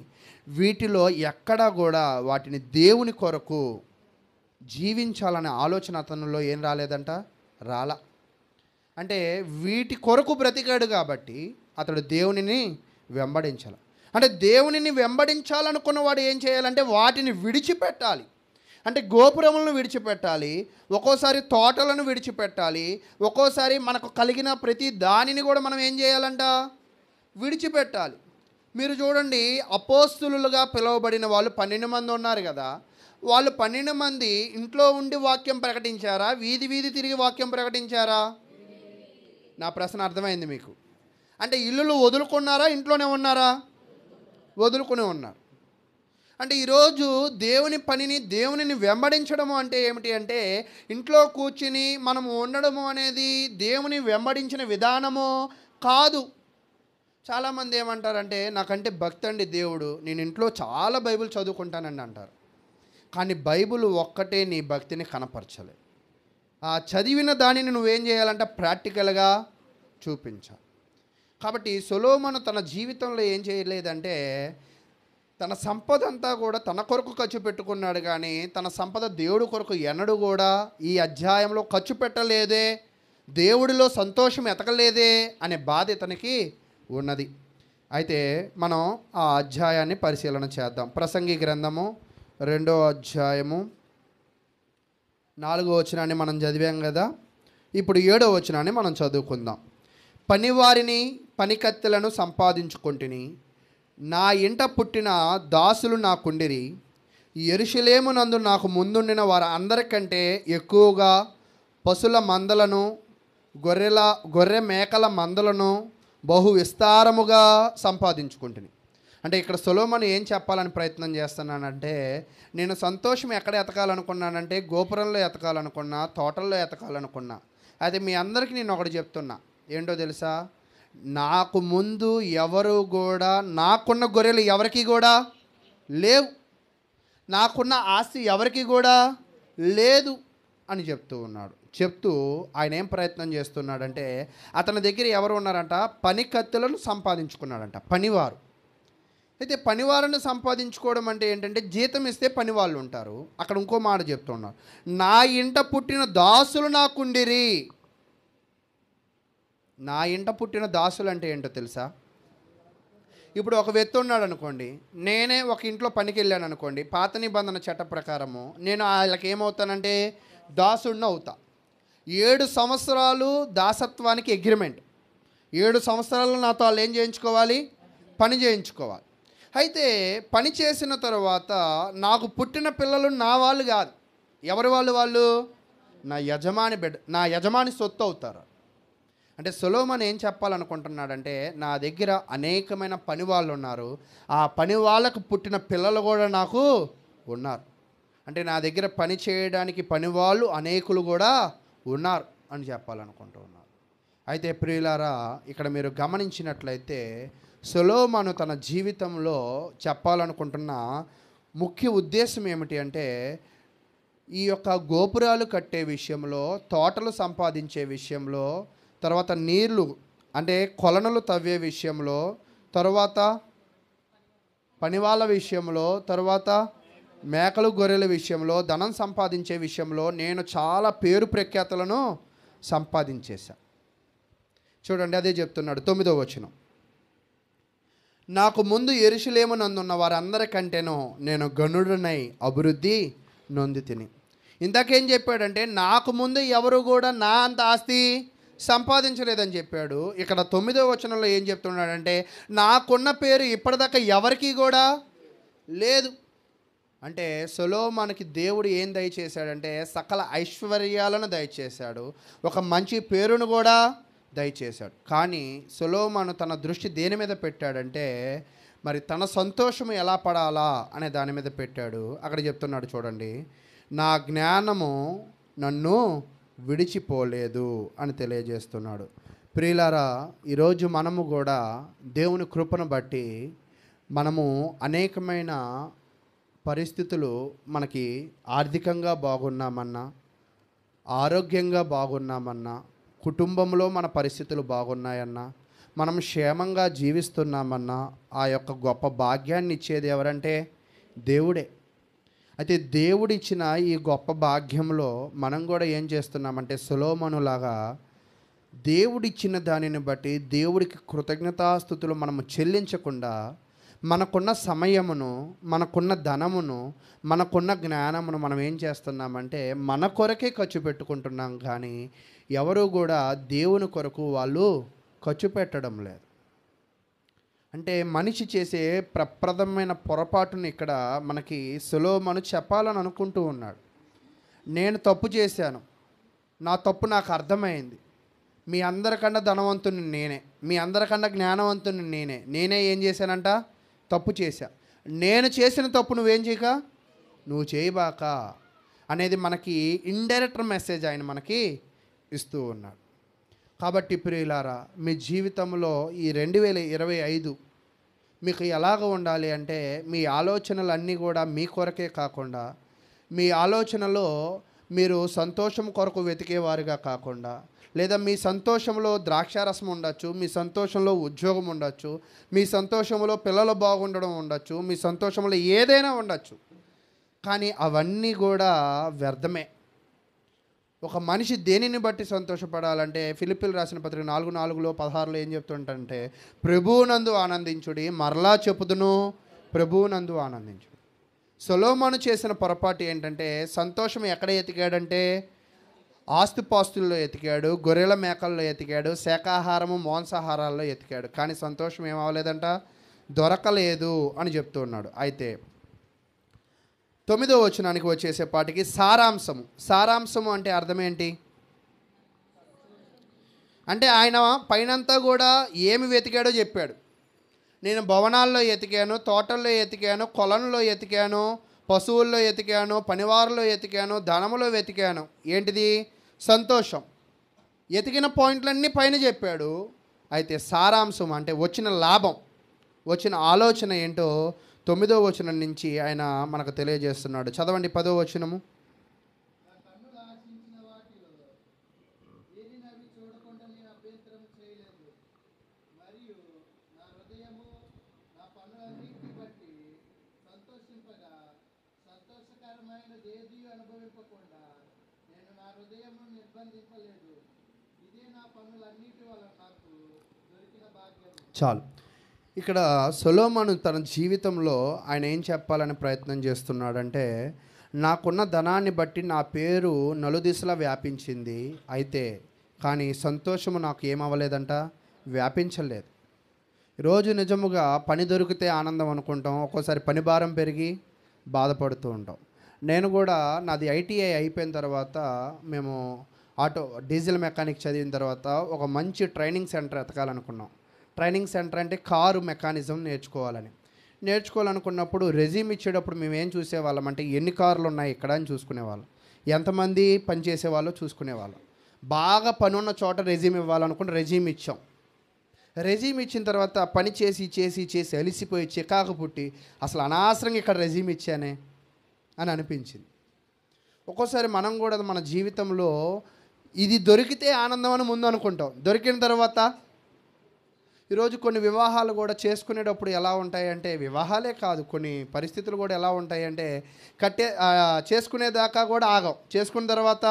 వీటిలో ఎక్కడా కూడా వాటిని దేవుని కొరకు జీవించాలనే ఆలోచన అతనిలో ఏం రాలేదంట? రాలా. అంటే వీటి కొరకు బ్రతికాడు కాబట్టి అతడు దేవునిని వెంబడించాలి. అంటే దేవునిని వెంబడించాలనుకున్న వాడు ఏం చేయాలంటే వాటిని విడిచిపెట్టాలి. అంటే గోపురములను విడిచిపెట్టాలి, ఒక్కోసారి తోటలను విడిచిపెట్టాలి, ఒక్కోసారి మనకు కలిగిన ప్రతి దానిని కూడా మనం ఏం చేయాలంట? విడిచిపెట్టాలి. మీరు చూడండి, అపోస్తులుగా పిలువబడిన వాళ్ళు 12 మంది ఉన్నారు కదా. వాళ్ళు 12 మంది ఇంట్లో ఉండి వాక్యం ప్రకటించారా, వీధి వీధి తిరిగి వాక్యం ప్రకటించారా? నా ప్రశ్న అర్థమైంది మీకు? అంటే ఇల్లులు వదులుకున్నారా, ఇంట్లోనే ఉన్నారా? వదులుకుని ఉన్నారు. అంటే ఈరోజు దేవుని పనిని, దేవునిని వెంబడించడము అంటే ఏమిటి అంటే ఇంట్లో కూర్చుని మనము ఉండడము అనేది దేవుని వెంబడించిన విధానము కాదు. చాలామంది ఏమంటారంటే, నాకంటే భక్తి అండి దేవుడు, నేను ఇంట్లో చాలా బైబిల్ చదువుకుంటానండి అంటారు. కానీ బైబిల్ ఒక్కటే నీ భక్తిని కనపరచలే. ఆ చదివిన దానిని నువ్వేం చేయాలంటే ప్రాక్టికల్గా చూపించాలి. కాబట్టి సొలొమోను తన జీవితంలో ఏం చేయలేదంటే, తన సంపద అంతా కూడా తన కొరకు ఖర్చు పెట్టుకున్నాడు, కానీ తన సంపద దేవుడి కొరకు ఎన్నడూ కూడా ఈ అధ్యాయంలో ఖర్చు పెట్టలేదే, దేవుడిలో సంతోషం ఎతకలేదే అనే బాధ ఇతనికి ఉన్నది. అయితే మనం ఆ అధ్యాయాన్ని పరిశీలన చేద్దాం. ప్రసంగి గ్రంథము 2వ అధ్యాయము 4వ వచనాన్ని మనం చదివాం కదా. ఇప్పుడు 7వ వచనాన్ని మనం చదువుకుందాం. పనివారిని పనికత్తెలను సంపాదించుకొంటిని, నా ఇంట పుట్టిన దాసులు నాకుండిరి, యెరూషలేమునందు నాకు ముందుండిన వారు అందరికంటే ఎక్కువగా పశుల మందలను, గొర్రె మేకల మందలను బహు విస్తారముగా సంపాదించుకుంటుని. అంటే ఇక్కడ సొలొమోను ఏం చెప్పాలని ప్రయత్నం చేస్తున్నానంటే, నేను సంతోషం ఎక్కడ ఎతకాలనుకున్నానంటే గోపురంలో ఎతకాలనుకున్నా, తోటల్లో ఎతకాలనుకున్నా. అయితే మీ అందరికీ నేను ఒకటి చెప్తున్నా, ఏంటో తెలుసా? నాకు ముందు ఎవరు కూడా, నాకున్న గొర్రెలు ఎవరికి కూడా లేవు, నాకున్న ఆస్తి ఎవరికి కూడా లేదు అని చెప్తూ ఉన్నాడు. చెప్తూ ఆయన ఏం ప్రయత్నం చేస్తున్నాడంటే, అతని దగ్గర ఎవరు ఉన్నారంట? పనికత్తెలను సంపాదించుకున్నాడంట, పనివారు. అయితే పనివారిని సంపాదించుకోవడం అంటే ఏంటంటే, జీతం ఇస్తే పని వాళ్ళు ఉంటారు. అక్కడ ఇంకో మాట చెప్తున్నారు, నా ఇంట పుట్టిన దాసులు నాకుండిరి. నా ఇంట పుట్టిన దాసులు అంటే ఏంటో తెలుసా? ఇప్పుడు ఒక వ్యక్తి ఉన్నాడు అనుకోండి, నేనే ఒక ఇంట్లో పనికి వెళ్ళాను అనుకోండి, పాత నిబంధన చట్ట ప్రకారము నేను వాళ్ళకి ఏమవుతానంటే దాసుడిని అవుతా. 7 సంవత్సరాలు దాసత్వానికి అగ్రిమెంట్. 7 సంవత్సరాలు నాతో వాళ్ళు ఏం చేయించుకోవాలి? పని చేయించుకోవాలి. అయితే పని చేసిన తర్వాత నాకు పుట్టిన పిల్లలు నా వాళ్ళు కాదు. ఎవరి వాళ్ళు? వాళ్ళు నా యజమాని బిడ్డ, నా యజమాని సొత్తు అవుతారు. అంటే సొలొమోను ఏం చెప్పాలనుకుంటున్నాడంటే, నా దగ్గర అనేకమైన పని వాళ్ళు ఉన్నారు, ఆ పని వాళ్ళకు పుట్టిన పిల్లలు కూడా నాకు ఉన్నారు. అంటే నా దగ్గర పని చేయడానికి పని వాళ్ళు అనేకులు కూడా ఉన్నారు అని చెప్పాలనుకుంటూ ఉన్నారు. అయితే ప్రియులారా, ఇక్కడ మీరు గమనించినట్లయితే సొలొమోను తన జీవితంలో చెప్పాలనుకుంటున్న ముఖ్య ఉద్దేశం ఏమిటి అంటే, ఈ యొక్క గోపురాలు కట్టే విషయంలో, తోటలు సంపాదించే విషయంలో, తర్వాత నీళ్లు అంటే కొలనులు తవ్వే విషయంలో, తర్వాత పనివాళ్ళ విషయంలో, తర్వాత మేకలు గొర్రెల విషయంలో, ధనం సంపాదించే విషయంలో నేను చాలా పేరు ప్రఖ్యాతులను సంపాదించేశా. చూడండి, అదే చెప్తున్నాడు 9వ వచనం. నాకు ముందు యెరూషలేము నందున్న వారందరికంటేనో నేను గనుడనై అభివృద్ధి నొంది తిని. ఇందాకేం చెప్పాడంటే నాకు ముందు ఎవరు కూడా నా అంత ఆస్తి సంపాదించలేదని చెప్పాడు. ఇక్కడ 9వ వచనంలో ఏం చెప్తున్నాడంటే నాకున్న పేరు ఇప్పటిదాకా ఎవరికి కూడా లేదు. అంటే సొలొమోనుకి దేవుడు ఏం దయచేశాడంటే సకల ఐశ్వర్యాలను దయచేశాడు, ఒక మంచి పేరును కూడా దయచేశాడు. కానీ సొలొమోను తన దృష్టి దేని మీద పెట్టాడంటే మరి తన సంతోషము ఎలా పడాలా అనే దాని మీద పెట్టాడు. అక్కడ చెప్తున్నాడు చూడండి, నా జ్ఞానము నన్ను విడిచిపోలేదు అని తెలియజేస్తున్నాడు. ప్రియులారా, ఈరోజు మనము కూడా దేవుని కృపను బట్టి మనము అనేకమైన పరిస్థితులు, మనకి ఆర్థికంగా బాగున్నామన్నా, ఆరోగ్యంగా బాగున్నామన్నా, కుటుంబంలో మన పరిస్థితులు బాగున్నాయన్నా, మనం క్షేమంగా జీవిస్తున్నామన్నా ఆ యొక్క గొప్ప భాగ్యాన్ని ఇచ్చేది ఎవరంటే దేవుడే. అయితే దేవుడిచ్చిన ఈ గొప్ప భాగ్యంలో మనం కూడా ఏం చేస్తున్నామంటే సొలొమోనులాగా దేవుడిచ్చిన దానిని బట్టి దేవుడికి కృతజ్ఞతాస్తుతులు మనము చెల్లించకుండా మనకున్న సమయమును, మనకున్న ధనమును, మనకున్న జ్ఞానమును మనం ఏం చేస్తున్నామంటే మన కొరకే ఖర్చు పెట్టుకుంటున్నాం. కానీ ఎవరు కూడా దేవుని కొరకు వాళ్ళు ఖర్చు పెట్టడం లేదు. అంటే మనిషి చేసే ప్రప్రదమైన పొరపాటుని ఇక్కడ మనకి సొలొమోను చెప్పాలని అనుకుంటూ ఉన్నాడు. నేను తప్పు చేశాను, నా తప్పు నాకు అర్థమైంది, మీ అందరికన్నా ధనవంతుని నేనే, మీ అందరికన్నా జ్ఞానవంతుని నేనే ఏం చేశానంట, తప్పు చేశా. నేను చేసిన తప్పు నువ్వేం చేయక, నువ్వు చేయబాక అనేది మనకి ఇండైరెక్ట్ మెసేజ్ ఆయన మనకి ఇస్తూ ఉన్నాడు. కాబట్టి ప్రియులారా, మీ జీవితంలో ఈ 2025 మీకు ఎలాగ ఉండాలి అంటే మీ ఆలోచనలన్నీ కూడా మీ కొరకే కాకుండా, మీ ఆలోచనలో మీరు సంతోషం కొరకు వెతికేవారుగా కాకుండా, లేదా మీ సంతోషంలో ద్రాక్షారసం ఉండొచ్చు, మీ సంతోషంలో ఉద్యోగం ఉండొచ్చు, మీ సంతోషంలో పిల్లలు బాగుండడం ఉండొచ్చు, మీ సంతోషంలో ఏదైనా ఉండొచ్చు, కానీ అవన్నీ కూడా వ్యర్థమే. ఒక మనిషి దేనిని బట్టి సంతోషపడాలంటే ఫిలిప్పీయులకు రాసిన పత్రిక 4:4 16 ఏం చెప్తుంటంటే ప్రభువునందు ఆనందించుడి, మరలా చెప్పుదును ప్రభువునందు ఆనందించుడి. సొలొమోను చేసిన పొరపాటు ఏంటంటే సంతోషం ఎక్కడ ఎతికాడంటే ఆస్తిపాస్తుల్లో ఎతికాడు, గొర్రెల మేకల్లో ఎతికాడు, శాకాహారము మాంసాహారాల్లో ఎతికాడు. కానీ సంతోషం ఏమవ్వలేదంట, దొరకలేదు అని చెప్తూ ఉన్నాడు. అయితే 9వ వచనానికి వచ్చేసేపాటికి సారాంశము అంటే అర్థం ఏంటి అంటే ఆయన పైనంతా కూడా ఏమి వెతికాడో చెప్పాడు. నేను భవనాల్లో ఎతికాను, తోటల్లో ఎతికాను, కొలంలో ఎతికాను, పశువుల్లో ఎతికాను, పనివారులో ఎతికాను, ధనములో వెతికాను. ఏంటిది? సంతోషం. ఎతికిన పాయింట్లన్నీ పైన చెప్పాడు. అయితే సారాంశం అంటే వచ్చిన లాభం, వచ్చిన ఆలోచన ఏంటో 9వ వచనం నుంచి ఆయన మనకు తెలియజేస్తున్నాడు. చదవండి 10వ వచనము. చాలు. ఇక్కడ సొలొమోను తన జీవితంలో ఆయన ఏం చెప్పాలని ప్రయత్నం చేస్తున్నాడంటే నాకున్న ధనాన్ని బట్టి నా పేరు నలుదిశలా వ్యాపించింది, అయితే కానీ సంతోషము నాకు ఏమవ్వలేదంట, వ్యాపించలేదు. ఈరోజు నిజముగా పని దొరికితే ఆనందం అనుకుంటాం, ఒక్కోసారి పని భారం పెరిగి బాధపడుతూ ఉంటాం. నేను కూడా నాది ఐటీఐ అయిపోయిన తర్వాత మేము డీజిల్ మెకానిక్ చదివిన తర్వాత ఒక మంచి ట్రైనింగ్ సెంటర్ ఎతకాలనుకున్నాం. ట్రైనింగ్ సెంటర్ అంటే కారు మెకానిజం నేర్చుకోవాలనుకున్నప్పుడు రెజ్యూమ్ ఇచ్చేటప్పుడు మేము ఏం చూసేవాళ్ళం అంటే ఎన్ని కార్లు ఉన్నాయి ఇక్కడ అని చూసుకునేవాళ్ళం, ఎంతమంది పని చేసేవాళ్ళో చూసుకునేవాళ్ళం. బాగా పని ఉన్న చోట రెజ్యూమ్ ఇవ్వాలనుకుంటే రెజ్యూమ్ ఇచ్చాం. రెజ్యూమ్ ఇచ్చిన తర్వాత పని చేసి చేసి చేసి అలిసిపోయి చికాకు పుట్టి అసలు అనవసరంగా ఇక్కడ రెజ్యూమ్ ఇచ్చానే అని అనిపించింది. ఒక్కోసారి మనం కూడా మన జీవితంలో ఇది దొరికితే ఆనందం అని ముందు అనుకుంటాం, దొరికిన తర్వాత ఈరోజు కొన్ని వివాహాలు కూడా చేసుకునేటప్పుడు ఎలా ఉంటాయంటే, వివాహాలే కాదు కొన్ని పరిస్థితులు కూడా ఎలా ఉంటాయంటే చేసుకునేదాకా కూడా ఆగం, చేసుకున్న తర్వాత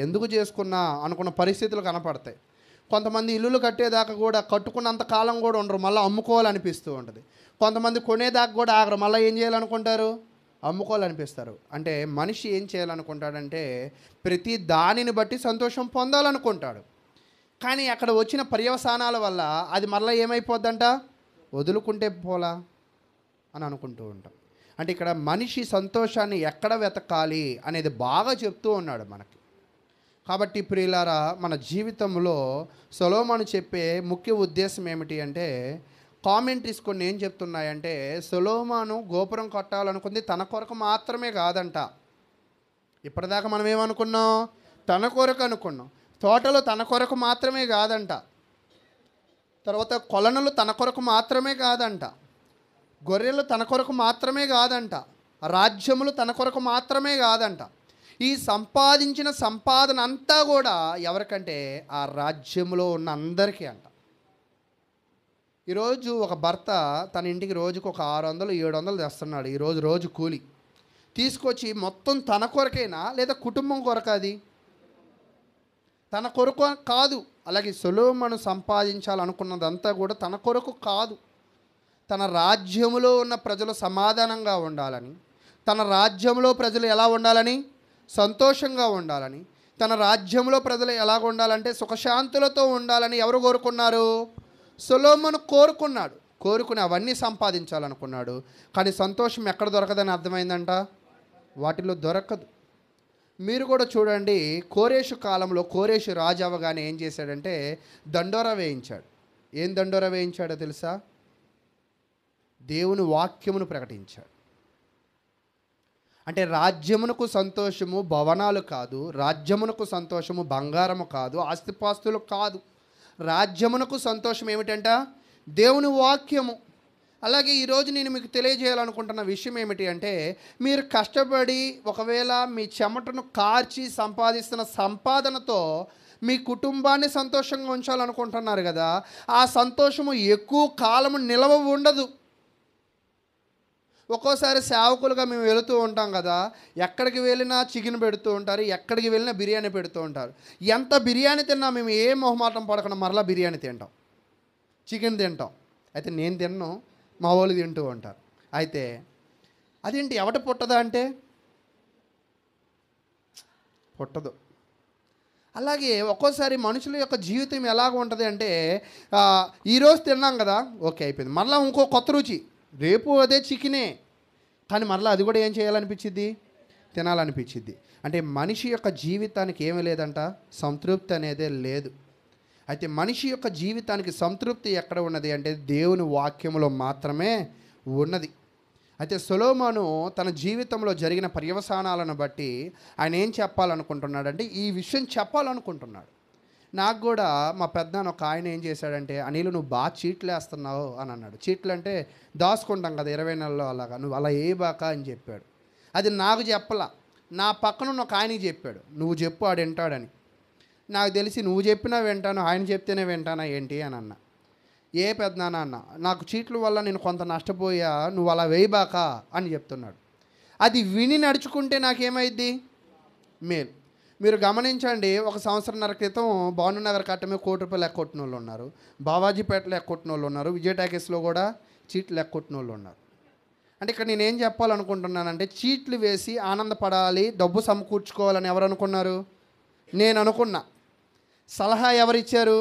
ఎందుకు చేసుకున్నా అనుకున్న పరిస్థితులు కనపడతాయి. కొంతమంది ఇల్లులు కట్టేదాకా కూడా కట్టుకున్నంత కాలం కూడా ఉండరు, మళ్ళీ అమ్ముకోవాలనిపిస్తూ ఉంటుంది. కొంతమంది కొనేదాకా కూడా ఆగరు, మళ్ళీ ఏం చేయాలనుకుంటారు, అమ్ముకోవాలనిపిస్తారు. అంటే మనిషి ఏం చేయాలనుకుంటాడంటే ప్రతి దానిని బట్టి సంతోషం పొందాలనుకుంటాడు. కానీ అక్కడ వచ్చిన పర్యవసానాల వల్ల అది మళ్ళీ ఏమైపోద్దంట, వదులుకుంటే పోలా అని అనుకుంటూ ఉంటాం. అంటే ఇక్కడ మనిషి సంతోషాన్ని ఎక్కడ వెతకాలి అనేది బాగా చెప్తూ ఉన్నాడు మనకి. కాబట్టి ప్రియులారా, మన జీవితంలో సొలొమోను చెప్పే ముఖ్య ఉద్దేశం ఏమిటి అంటే, కామెంట్రీస్ కొన్ని ఏం చెప్తున్నాయంటే, సొలొమోను గోపురం కట్టాలనుకుంది తన కొరకు మాత్రమే కాదంట. ఇప్పటిదాకా మనం ఏమనుకున్నాం, తన కొరకు అనుకున్నాం. తోటలు తన కొరకు మాత్రమే కాదంట, తర్వాత కొలనులు తన కొరకు మాత్రమే కాదంట, గొర్రెలు తన కొరకు మాత్రమే కాదంట, రాజ్యములు తన కొరకు మాత్రమే కాదంట. ఈ సంపాదించిన సంపాదన అంతా కూడా ఎవరికంటే ఆ రాజ్యంలో ఉన్న అందరికీ అంట. ఈరోజు ఒక భర్త తన ఇంటికి రోజుకు ఒక 600-700 తెస్తున్నాడు. ఈరోజు రోజు కూలి తీసుకొచ్చి మొత్తం తన కొరకేనా లేదా కుటుంబం కొరక? అది తన కొరకు కాదు. అలాగే సొలొమోను సంపాదించాలనుకున్నదంతా కూడా తన కొరకు కాదు. తన రాజ్యములో ఉన్న ప్రజలు సమాధానంగా ఉండాలని, తన రాజ్యంలో ప్రజలు ఎలా ఉండాలని, సంతోషంగా ఉండాలని, తన రాజ్యంలో ప్రజలు ఎలాగ ఉండాలంటే సుఖశాంతులతో ఉండాలని ఎవరు కోరుకున్నారు? సొలొమోను కోరుకున్నాడు. కోరుకుని అవన్నీ సంపాదించాలనుకున్నాడు. కానీ సంతోషం ఎక్కడ దొరకదని అర్థమైందంట, వాటిలో దొరకదు. మీరు కూడా చూడండి, కోరేషు కాలంలో కోరేషు రాజు అవగానే ఏం చేశాడంటే దండోరా వేయించాడు. ఏం దండోరా వేయించాడో తెలుసా? దేవుని వాక్యమును ప్రకటించాడు. అంటే రాజ్యమునకు సంతోషము భవనాలు కాదు, రాజ్యమునకు సంతోషము బంగారము కాదు, ఆస్తిపాస్తులు కాదు. రాజ్యమునకు సంతోషం ఏమిటంట? దేవుని వాక్యము. అలాగే ఈరోజు నేను మీకు తెలియజేయాలనుకుంటున్న విషయం ఏమిటి అంటే, మీరు కష్టపడి ఒకవేళ మీ చెమటను కార్చి సంపాదిస్తున్న సంపాదనతో మీ కుటుంబాన్ని సంతోషంగా ఉంచాలనుకుంటున్నారు కదా, ఆ సంతోషము ఎక్కువ కాలము నిలవ ఉండదు. ఒక్కోసారి సేవకులుగా మేము వెళుతూ ఉంటాం కదా, ఎక్కడికి వెళ్ళినా చికెన్ పెడుతూ ఉంటారు, ఎక్కడికి వెళ్ళినా బిర్యానీ పెడుతూ ఉంటారు. ఎంత బిర్యానీ తిన్నా మేము ఏ మొహమాటం పడకుండా మరలా బిర్యానీ తింటాం, చికెన్ తింటాం. అయితే నేను తిన్నాను, మా వాళ్ళు తింటూ ఉంటారు. అయితే అదేంటి ఎవట పుట్టదా అంటే పుట్టదు. అలాగే ఒక్కోసారి మనుషుల యొక్క జీవితం ఎలాగ ఉంటుంది అంటే, ఈరోజు తిన్నాం కదా, ఓకే అయిపోయింది, మరలా ఇంకో కొత్త రుచి, రేపు అదే చికెనే, కానీ మరలా అది కూడా ఏం చేయాలనిపించిద్ది, తినాలనిపించిద్ది. అంటే మనిషి యొక్క జీవితానికి ఏమీ లేదంట, సంతృప్తి అనేదే లేదు. అయితే మనిషి యొక్క జీవితానికి సంతృప్తి ఎక్కడ ఉన్నది అంటే దేవుని వాక్యములో మాత్రమే ఉన్నది. అయితే సొలొమోను తన జీవితంలో జరిగిన పర్యవసానాలను బట్టి ఆయన ఏం చెప్పాలనుకుంటున్నాడంటే ఈ విషయం చెప్పాలనుకుంటున్నాడు. నాకు కూడా మా పెద్దనాన్న ఒక ఆయన ఏం చేశాడంటే, అనిల్ నువ్వు బాగా చీట్లు వేస్తున్నావు అని అన్నాడు. చీట్లు అంటే దాచుకుంటాం కదా 20 నెలల్లో, అలాగా నువ్వు అలా ఏ బాక అని చెప్పాడు. అది నాకు చెప్పలా, నా పక్కన ఒక ఆయనకి చెప్పాడు, నువ్వు చెప్పు ఆడు వింటాడని. నాకు తెలిసి నువ్వు చెప్పినా వింటాను, ఆయన చెప్తేనే వింటానా ఏంటి అని అన్న. ఏ పెద్దనాన్న అన్న, నాకు చీట్ల వల్ల నేను కొంత నష్టపోయా, నువ్వు అలా వేయబాక అని చెప్తున్నాడు. అది విని నడుచుకుంటే నాకేమైద్ది, మేలు. మీరు గమనించండి, 1 సంవత్సరంన్నర క్రితం భానునగర్ కట్టమే ₹1,00,00,000 ఎక్కొట్టిన వాళ్ళు ఉన్నారు, బావాజీపేటలో ఎక్కొట్టిన వాళ్ళు ఉన్నారు, విజయ టాకీస్లో కూడా చీట్లు ఎక్కొట్టిన వాళ్ళు ఉన్నారు. అంటే ఇక్కడ నేనేం చెప్పాలనుకుంటున్నానంటే, చీట్లు వేసి ఆనందపడాలి, డబ్బు సమకూర్చుకోవాలని ఎవరు అనుకున్నారు? నేను అనుకున్నా. సలహా ఎవరిచ్చారు?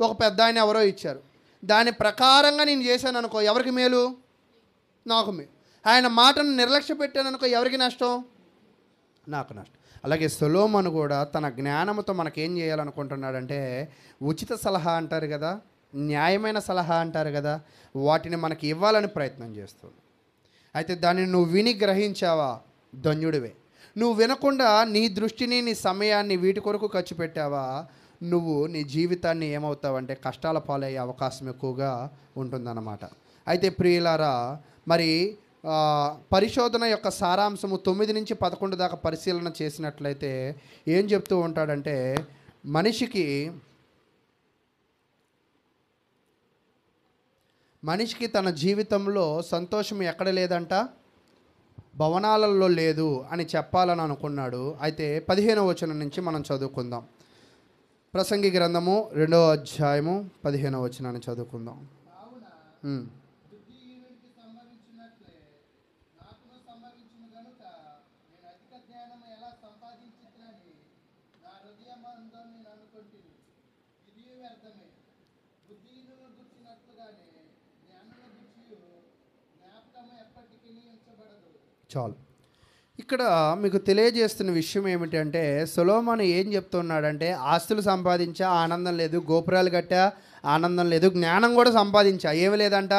ఒక పెద్ద ఆయన ఎవరో ఇచ్చారు. దాని ప్రకారంగా నేను చేశాను అనుకో, ఎవరికి మేలు? నాకు మేలు. ఆయన మాటను నిర్లక్ష్య పెట్టాను అనుకో, ఎవరికి నష్టం? నాకు నష్టం. అలాగే సొలొమోను కూడా తన జ్ఞానంతో మనకేం చేయాలనుకుంటున్నాడంటే, ఉచిత సలహా అంటారు కదా, న్యాయమైన సలహా అంటారు కదా, వాటిని మనకి ఇవ్వాలని ప్రయత్నం చేస్తుంది. అయితే దానిని నువ్వు విని గ్రహించావా, ధన్యుడివే. నువ్వు వినకుండా నీ దృష్టిని నీ సమయాన్ని వీటి కొరకు ఖర్చు పెట్టావా, నువ్వు నీ జీవితాన్ని ఏమవుతావంటే కష్టాల పాలయ్యే అవకాశం ఎక్కువగా ఉంటుందన్నమాట. అయితే ప్రియులారా, మరి పరిశోధన యొక్క సారాంశము 9 నుంచి 11 దాకా పరిశీలన చేసినట్లయితే ఏం చెప్తూ ఉంటాడంటే, మనిషికి తన జీవితంలో సంతోషం ఎక్కడ లేదంట, భవనాలలో లేదు అని చెప్పాలని అనుకున్నాడు. అయితే 15వ వచనం నుంచి మనం చదువుకుందాం. ప్రసంగి గ్రంథము 2వ అధ్యాయము 15వ వచనాన్ని చదువుకుందాం. చాలు. ఇక్కడ మీకు తెలియజేస్తున్న విషయం ఏమిటి అంటే, సొలొమోను ఏం చెప్తున్నాడంటే, ఆస్తులు సంపాదించా ఆనందం లేదు, గోపురాలు కట్టా ఆనందం లేదు, జ్ఞానం కూడా సంపాదించా ఏమి లేదంట.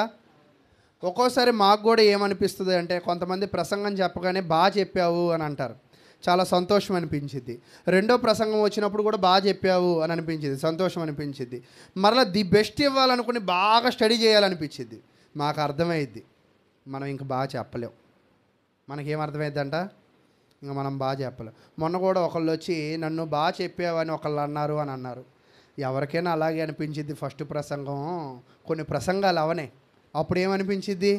ఒక్కోసారి మాకు కూడా ఏమనిపిస్తుంది అంటే, కొంతమంది ప్రసంగం చెప్పగానే బాగా చెప్పావు అని అంటారు, చాలా సంతోషం అనిపించింది. రెండో ప్రసంగం వచ్చినప్పుడు కూడా బాగా చెప్పావు అని అనిపించింది, సంతోషం అనిపించింది. మరలా ది బెస్ట్ ఇవ్వాలనుకుని బాగా స్టడీ చేయాలనిపించింది. మాకు అర్థమైద్ది మనం ఇంక బాగా చెప్పలేం. మనకేమర్థమైందంట, ఇంకా మనం బాగా చెప్పలేం. మొన్న కూడా ఒకళ్ళు వచ్చి నన్ను బాగా చెప్పావని ఒకళ్ళు అన్నారు అని అన్నారు. ఎవరికైనా అలాగే అనిపించింది. ఫస్ట్ ప్రసంగం కొన్ని ప్రసంగాలు అవనే, అప్పుడు ఏమనిపించింది,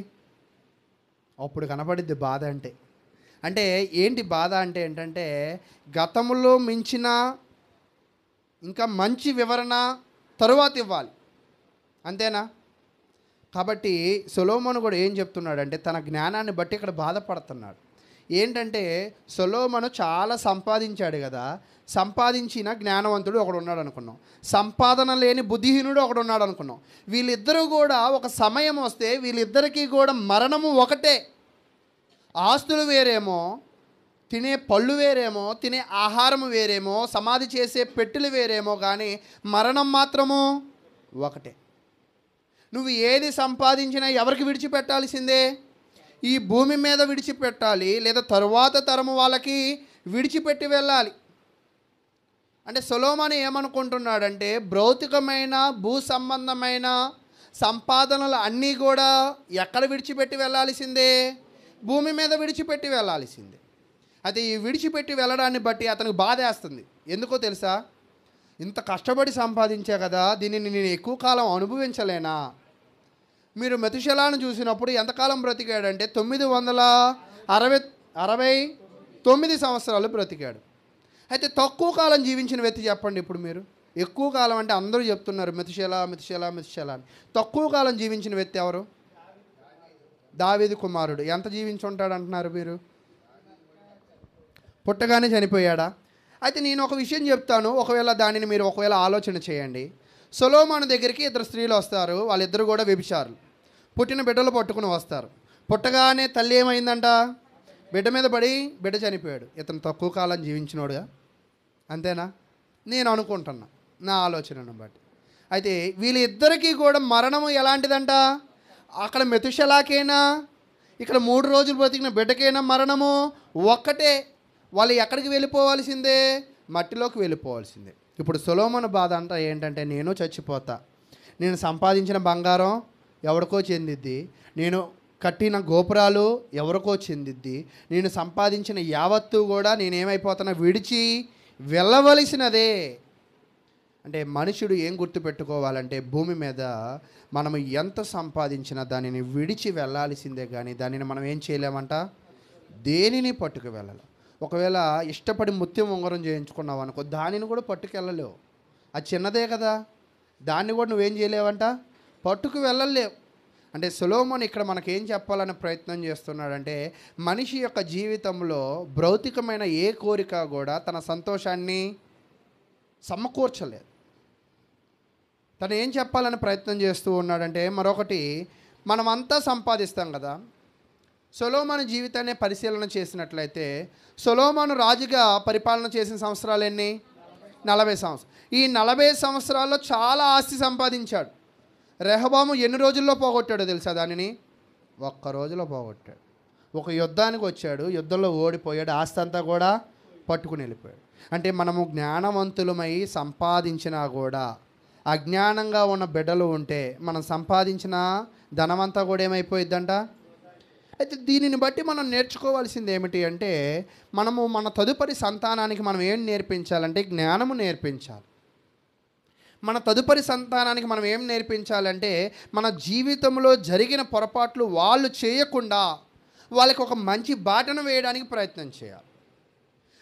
అప్పుడు కనపడిద్ది బాధ అంటే. అంటే ఏంటి బాధ అంటే ఏంటంటే, గతంలో మించిన ఇంకా మంచి వివరణ తరువాత ఇవ్వాలి, అంతేనా? కాబట్టి సొలొమోను కూడా ఏం చెప్తున్నాడంటే, తన జ్ఞానాన్ని బట్టి ఇక్కడ బాధపడుతున్నాడు. ఏంటంటే సొలొమోను చాలా సంపాదించాడు కదా, సంపాదించిన జ్ఞానవంతుడు ఒకడు ఉన్నాడు అనుకున్నాం, సంపాదన లేని బుద్ధిహీనుడు ఒకడు ఉన్నాడు అనుకున్నాం. వీళ్ళిద్దరూ కూడా ఒక సమయం వస్తే వీళ్ళిద్దరికీ కూడా మరణము ఒకటే. ఆస్తులు వేరేమో, తినే పళ్ళు వేరేమో, తినే ఆహారం వేరేమో, సమాధి చేసే పెట్టెలు వేరేమో, కానీ మరణం మాత్రము ఒకటే. నువ్వు ఏది సంపాదించినా ఎవరికి విడిచిపెట్టాల్సిందే, ఈ భూమి మీద విడిచిపెట్టాలి, లేదా తరువాత తరము వాళ్ళకి విడిచిపెట్టి వెళ్ళాలి. అంటే సొలొమోను ఏమనుకుంటున్నాడంటే, భౌతికమైన భూ సంబంధమైన సంపాదనలు అన్నీ కూడా ఎక్కడ విడిచిపెట్టి వెళ్ళాల్సిందే, భూమి మీద విడిచిపెట్టి వెళ్ళాల్సిందే. అయితే ఈ విడిచిపెట్టి వెళ్ళడాన్ని బట్టి అతనికి బాధ వేస్తుంది. ఎందుకో తెలుసా, ఇంత కష్టపడి సంపాదించా కదా, దీనిని నేను ఎక్కువ కాలం అనుభవించలేనా? మీరు మెతుషెలాను చూసినప్పుడు ఎంతకాలం బ్రతికాడంటే 969 సంవత్సరాలు బ్రతికాడు. అయితే తక్కువ కాలం జీవించిన వ్యక్తి చెప్పండి ఇప్పుడు మీరు. ఎక్కువ కాలం అంటే అందరూ చెప్తున్నారు మెతుషెలా మెతుషెలా మెతుషెలా అని. తక్కువ కాలం జీవించిన వ్యక్తి ఎవరు? దావీదు కుమారుడు. ఎంత జీవించి ఉంటాడు అంటున్నారు మీరు? పుట్టగానే చనిపోయాడా? అయితే నేను ఒక విషయం చెప్తాను, ఒకవేళ దానిని మీరు ఆలోచన చేయండి. సొలొమోను దగ్గరికి ఇద్దరు స్త్రీలు వస్తారు, వాళ్ళిద్దరు కూడా వ్యభిచారులు. పుట్టిన బిడ్డలు పట్టుకుని వస్తారు. పుట్టగానే తల్లి ఏమైందంట, బిడ్డ మీద పడి బిడ్డ చనిపోయాడు. ఇతను తక్కువ కాలం జీవించినోడుగా, అంతేనా? నేను అనుకుంటున్నా నా ఆలోచనను బట్టి. అయితే వీళ్ళిద్దరికీ కూడా మరణము ఎలాంటిదంట, అక్కడ మెతుషెలాకైనా ఇక్కడ 3 రోజులు బ్రతికిన బిడ్డకైనా మరణము ఒక్కటే. వాళ్ళు ఎక్కడికి వెళ్ళిపోవాల్సిందే, మట్టిలోకి వెళ్ళిపోవాల్సిందే. ఇప్పుడు సొలొమోను బాధ అంట ఏంటంటే, నేను చచ్చిపోతా, నేను సంపాదించిన బంగారం ఎవరికో చెందిద్ది, నేను కట్టిన గోపురాలు ఎవరికో చెందిద్ది, నేను సంపాదించిన యావత్తు కూడా నేనేమైపోతున్నా, విడిచి వెళ్ళవలసినదే. అంటే మనుషుడు ఏం గుర్తుపెట్టుకోవాలంటే, భూమి మీద మనము ఎంత సంపాదించినా దానిని విడిచి వెళ్ళాల్సిందే, కానీ దానిని మనం ఏం చేయలేమంట, దేనిని పట్టుకు వెళ్ళాలి. ఒకవేళ ఇష్టపడి ముత్యం ఉంగరం చేయించుకున్నావు అనుకో, దానిని కూడా పట్టుకెళ్ళలేవు, అది చిన్నదే కదా, దాన్ని కూడా నువ్వేం చేయలేవంట, పట్టుకు వెళ్ళలేవు. అంటే సొలొమోను ఇక్కడ మనకేం చెప్పాలని ప్రయత్నం చేస్తున్నాడంటే, మనిషి యొక్క జీవితంలో భౌతికమైన ఏ కోరిక కూడా తన సంతోషాన్ని సమకూర్చలేదు. తను ఏం చెప్పాలని ప్రయత్నం చేస్తూ ఉన్నాడంటే, మరొకటి, మనమంతా సంపాదిస్తాం కదా. సొలొమోను జీవితాన్ని పరిశీలన చేసినట్లయితే, సొలొమోను రాజుగా పరిపాలన చేసిన సంవత్సరాలు ఎన్ని? 40 సంవత్సరాలు. ఈ 40 సంవత్సరాల్లో చాలా ఆస్తి సంపాదించాడు. రెహబాము ఎన్ని రోజుల్లో పోగొట్టాడో తెలుసా? దానిని 1 రోజులో పోగొట్టాడు. ఒక యుద్ధానికి వచ్చాడు, యుద్ధంలో ఓడిపోయాడు, ఆస్తి అంతా కూడా పట్టుకుని వెళ్ళిపోయాడు. అంటే మనము జ్ఞానవంతులమై సంపాదించినా కూడా అజ్ఞానంగా ఉన్న బిడ్డలు ఉంటే మనం సంపాదించిన ధనమంతా కూడా ఏమైపోయిద్దంట. అయితే దీనిని బట్టి మనం నేర్చుకోవాల్సింది ఏమిటి అంటే, మనము మన తదుపరి సంతానానికి మనం ఏం నేర్పించాలంటే జ్ఞానము నేర్పించాలి. మన తదుపరి సంతానానికి మనం ఏం నేర్పించాలంటే, మన జీవితంలో జరిగిన పొరపాట్లు వాళ్ళు చేయకుండా వాళ్ళకి ఒక మంచి బాటను వేయడానికి ప్రయత్నం చేయాలి.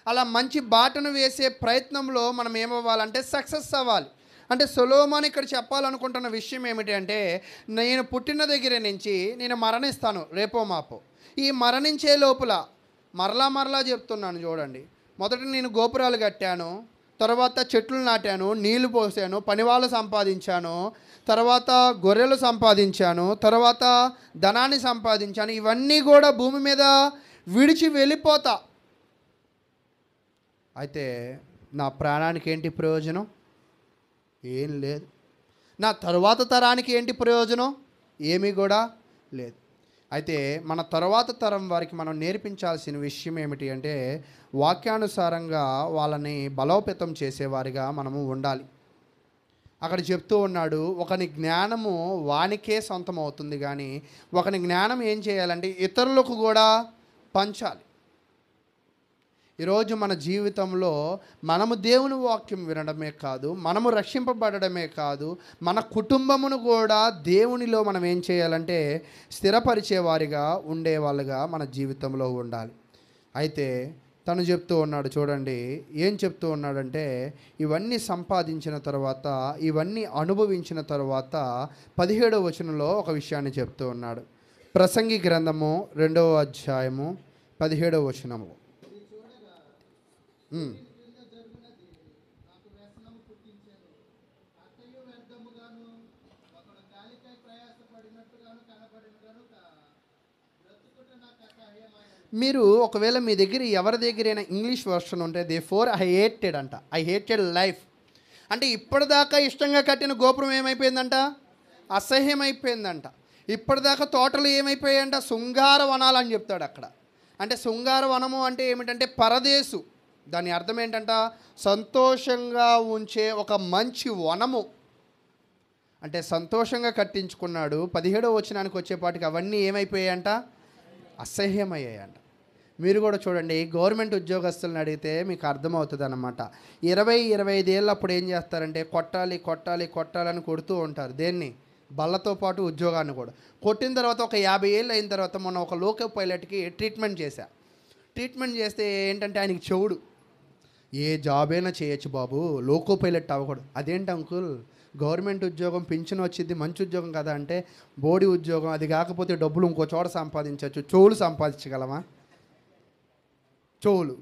అలా మంచి బాటను వేసే ప్రయత్నంలో మనం ఏమవ్వాలంటే సక్సెస్ అవ్వాలి. అంటే సొలొమోను ఇక్కడ చెప్పాలనుకుంటున్న విషయం ఏమిటి అంటే, నేను పుట్టిన దగ్గర నుంచి నేను మరణిస్తాను రేపో మాపో. ఈ మరణించే లోపల మరలా చెప్తున్నాను చూడండి, మొదట నేను గోపురాలు కట్టాను, తర్వాత చెట్లు నాటాను, నీళ్లు పోసాను, పనివాళ్ళు సంపాదించాను, తర్వాత గొర్రెలు సంపాదించాను, తర్వాత ధనాన్ని సంపాదించాను. ఇవన్నీ కూడా భూమి మీద విడిచి వెళ్ళిపోతా. అయితే నా ప్రాణానికి ఏంటి ప్రయోజనం? ఏం లేదు. నా తరువాత తరానికి ఏంటి ప్రయోజనం? ఏమీ కూడా లేదు. అయితే మన తరువాత తరం వారికి మనం నేర్పించాల్సిన విషయం ఏమిటి అంటే, వాక్యానుసారంగా వాళ్ళని బలోపేతం చేసేవారిగా మనము ఉండాలి. అక్కడ చెప్తూ ఉన్నాడు, ఒకని జ్ఞానము వానికే సొంతం అవుతుంది, కానీ ఒకని జ్ఞానం ఏం చేయాలంటే ఇతరులకు కూడా పంచాలి. ఈరోజు మన జీవితంలో మనము దేవుని వాక్యం వినడమే కాదు, మనము రక్షింపబడమే కాదు, మన కుటుంబమును కూడా దేవునిలో మనం ఏం చేయాలంటే స్థిరపరిచేవారిగా ఉండేవాళ్ళుగా మన జీవితంలో ఉండాలి. అయితే తను చెప్తూ ఉన్నాడు చూడండి, ఏం చెప్తూ ఉన్నాడంటే, ఇవన్నీ సంపాదించిన తర్వాత, ఇవన్నీ అనుభవించిన తర్వాత 17వ వచనంలో ఒక విషయాన్ని చెప్తూ ఉన్నాడు. ప్రసంగి గ్రంథము 2వ అధ్యాయము 17వ వచనము. మీరు ఒకవేళ మీ దగ్గర ఎవరి దగ్గరైనా ఇంగ్లీష్ వర్షన్ ఉంటే దే ఫోర్ ఐ హేటెడ్ అంట, ఐ హేటెడ్ లైఫ్ అంటే ఇప్పటిదాకా ఇష్టంగా కట్టిన గోపురం ఏమైపోయిందంట? అసహ్యమైపోయిందంట. ఇప్పటిదాకా తోటలు ఏమైపోయాయంట? శృంగార వనాలు అని చెప్తాడు అక్కడ. అంటే శృంగార వనము అంటే ఏమిటంటే పరదేశు. దాని అర్థం ఏంటంట? సంతోషంగా ఉంచే ఒక మంచి వనము. అంటే సంతోషంగా కట్టించుకున్నాడు. 17వ వచనానికి వచ్చేపాటికి అవన్నీ ఏమైపోయాయంట? అసహ్యమయ్యాయంట. మీరు కూడా చూడండి, గవర్నమెంట్ ఉద్యోగస్తులను అడిగితే మీకు అర్థమవుతుంది అన్నమాట. 20-25 ఏళ్ళు అప్పుడు ఏం చేస్తారంటే కొట్టాలని కొడుతూ ఉంటారు. దేన్ని? బళ్ళతో పాటు ఉద్యోగాన్ని కూడా. కొట్టిన తర్వాత ఒక 50 ఏళ్ళు అయిన తర్వాత మొన్న ఒక లోకో పైలట్కి ట్రీట్మెంట్ చేస్తే ఏంటంటే ఆయనకి చెవుడు. ఏ జాబ్ అయినా చేయొచ్చు బాబు, లోకో పైలట్ అవ్వకూడదు. అదేంటి అంకుల్, గవర్నమెంట్ ఉద్యోగం పింఛన్ వచ్చింది, మంచి ఉద్యోగం కదా అంటే, బోడీ ఉద్యోగం, అది కాకపోతే డబ్బులు ఇంకో చోట సంపాదించవచ్చు. చెవులు సంపాదించగలమా? చెవులు.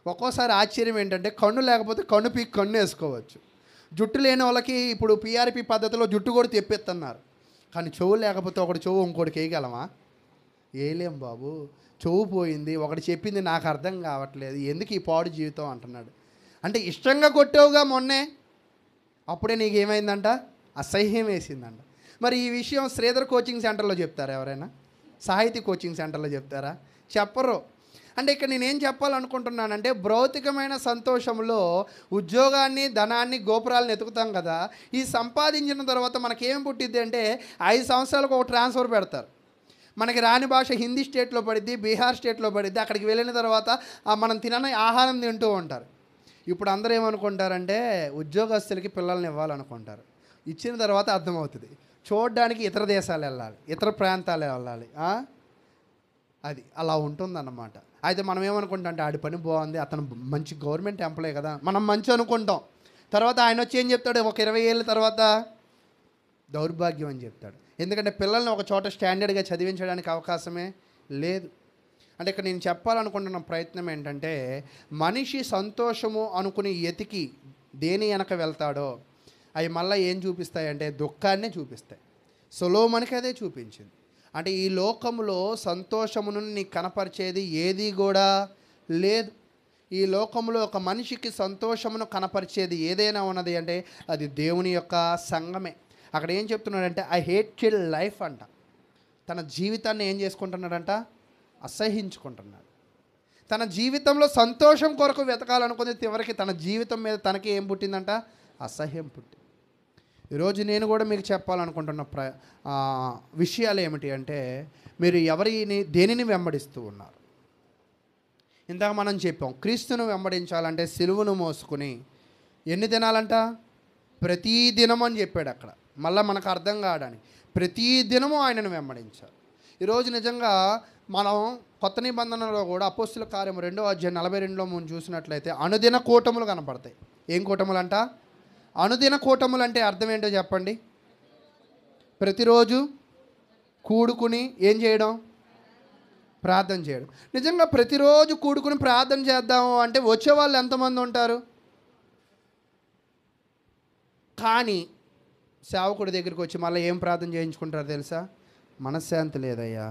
ఒక్కోసారి ఆశ్చర్యం ఏంటంటే, కన్ను లేకపోతే కన్ను పీకి కన్ను వేసుకోవచ్చు. జుట్టు లేని వాళ్ళకి ఇప్పుడు PRP పద్ధతిలో జుట్టు కూడా తెప్పిస్తున్నారు. కానీ చెవు లేకపోతే ఒకటి చెవు ఇంకోటికి వేయగలమా? వేయలేం బాబు. చెవు పోయింది, ఒకటి చెప్పింది నాకు అర్థం కావట్లేదు, ఎందుకు ఈ పాడు జీవితం అంటున్నాడు. అంటే ఇష్టంగా కొట్టావుగా మొన్నే, అప్పుడే నీకు ఏమైందంట? అసహ్యం వేసిందంట. మరి ఈ విషయం శ్రీధర్ కోచింగ్ సెంటర్లో చెప్తారా? ఎవరైనా సాహితీ కోచింగ్ సెంటర్లో చెప్తారా? చెప్పరు. అంటే ఇక్కడ నేనేం చెప్పాలనుకుంటున్నానంటే, భౌతికమైన సంతోషంలో ఉద్యోగాన్ని, ధనాన్ని, గోపురాలను ఎతుకుతాం కదా. ఈ సంపాదించిన తర్వాత మనకేం పుట్టిద్ది అంటే 5 సంవత్సరాలకు ఒక ట్రాన్స్ఫర్ పెడతారు. మనకి రాని భాష హిందీ స్టేట్లో పడిద్ది, బీహార్ స్టేట్లో పడిద్ది. అక్కడికి వెళ్ళిన తర్వాత మనం తినని ఆహారం తింటూ ఉంటారు. ఇప్పుడు అందరూ ఏమనుకుంటారంటే ఉద్యోగస్తులకి పిల్లల్ని ఇవ్వాలనుకుంటారు. ఇచ్చిన తర్వాత అర్థమవుతుంది, చూడడానికి ఇతర దేశాలు వెళ్ళాలి, ఇతర ప్రాంతాలు వెళ్ళాలి. అది అలా ఉంటుందన్నమాట. అయితే మనం ఏమనుకుంటాం అంటే, ఆడి పని బాగుంది, అతను మంచి గవర్నమెంట్ ఎంప్లాయ్ కదా, మనం మంచి అనుకుంటాం. తర్వాత ఆయన వచ్చి ఏం చెప్తాడు? ఒక 20 ఏళ్ళ తర్వాత దౌర్భాగ్యం అని చెప్తాడు. ఎందుకంటే పిల్లల్ని ఒక చోట స్టాండర్డ్గా చదివించడానికి అవకాశమే లేదు. అంటే ఇక్కడ నేను చెప్పాలనుకుంటున్న ప్రయత్నం ఏంటంటే, మనిషి సంతోషము అనుకుని ఎతికి దేని వెనక వెళ్తాడో అవి మళ్ళీ ఏం చూపిస్తాయంటే దుఃఖాన్నే చూపిస్తాయి. సొలొమోనుకి అదే చూపించింది. అంటే ఈ లోకంలో సంతోషమును నీకు కనపరిచేది ఏది కూడా లేదు. ఈ లోకంలో ఒక మనిషికి సంతోషమును కనపరిచేది ఏదైనా ఉన్నది అంటే అది దేవుని యొక్క సంఘమే. అక్కడ ఏం చెప్తున్నాడంటే ఐ హేటెడ్ లైఫ్ అంట. తన జీవితాన్ని ఏం చేసుకుంటున్నాడంట? అసహ్యించుకుంటున్నాడు. తన జీవితంలో సంతోషం కొరకు వెతకాలనుకుంది, చివరికి తన జీవితం మీద తనకి ఏం పుట్టిందంట? అసహ్యం పుట్టింది. ఈరోజు నేను కూడా మీకు చెప్పాలనుకుంటున్న విషయాలు ఏమిటి అంటే, మీరు దేనిని వెంబడిస్తూ ఉన్నారు? ఇందాక మనం చెప్పాం, క్రీస్తును వెంబడించాలంటే సిలువను మోసుకుని ఎన్ని దినాలంట? ప్రతీ దినం అని చెప్పాడు అక్కడ. మళ్ళీ మనకు అర్థం కావడానికి ప్రతీ దినము ఆయనను వెంబడించాలి. ఈరోజు నిజంగా మనం కొత్త నిబంధనలో కూడా అపోస్తుల కార్యం 2వ అధ్యాయం 42లో మనం చూసినట్లయితే అనుదిన కూటములు కనపడతాయి. ఏం కూటములు అంట? అనుదిన కూటములు అంటే అర్థం ఏంటో చెప్పండి. ప్రతిరోజు కూడుకుని ఏం చేయడం? ప్రార్థన చేయడం. నిజంగా ప్రతిరోజు కూడుకుని ప్రార్థన చేద్దాము అంటే వచ్చేవాళ్ళు ఎంతమంది ఉంటారు? కానీ సేవకుడి దగ్గరికి వచ్చి మళ్ళీ ఏం ప్రార్థన చేయించుకుంటారు తెలుసా? మనశ్శాంతి లేదయ్యా,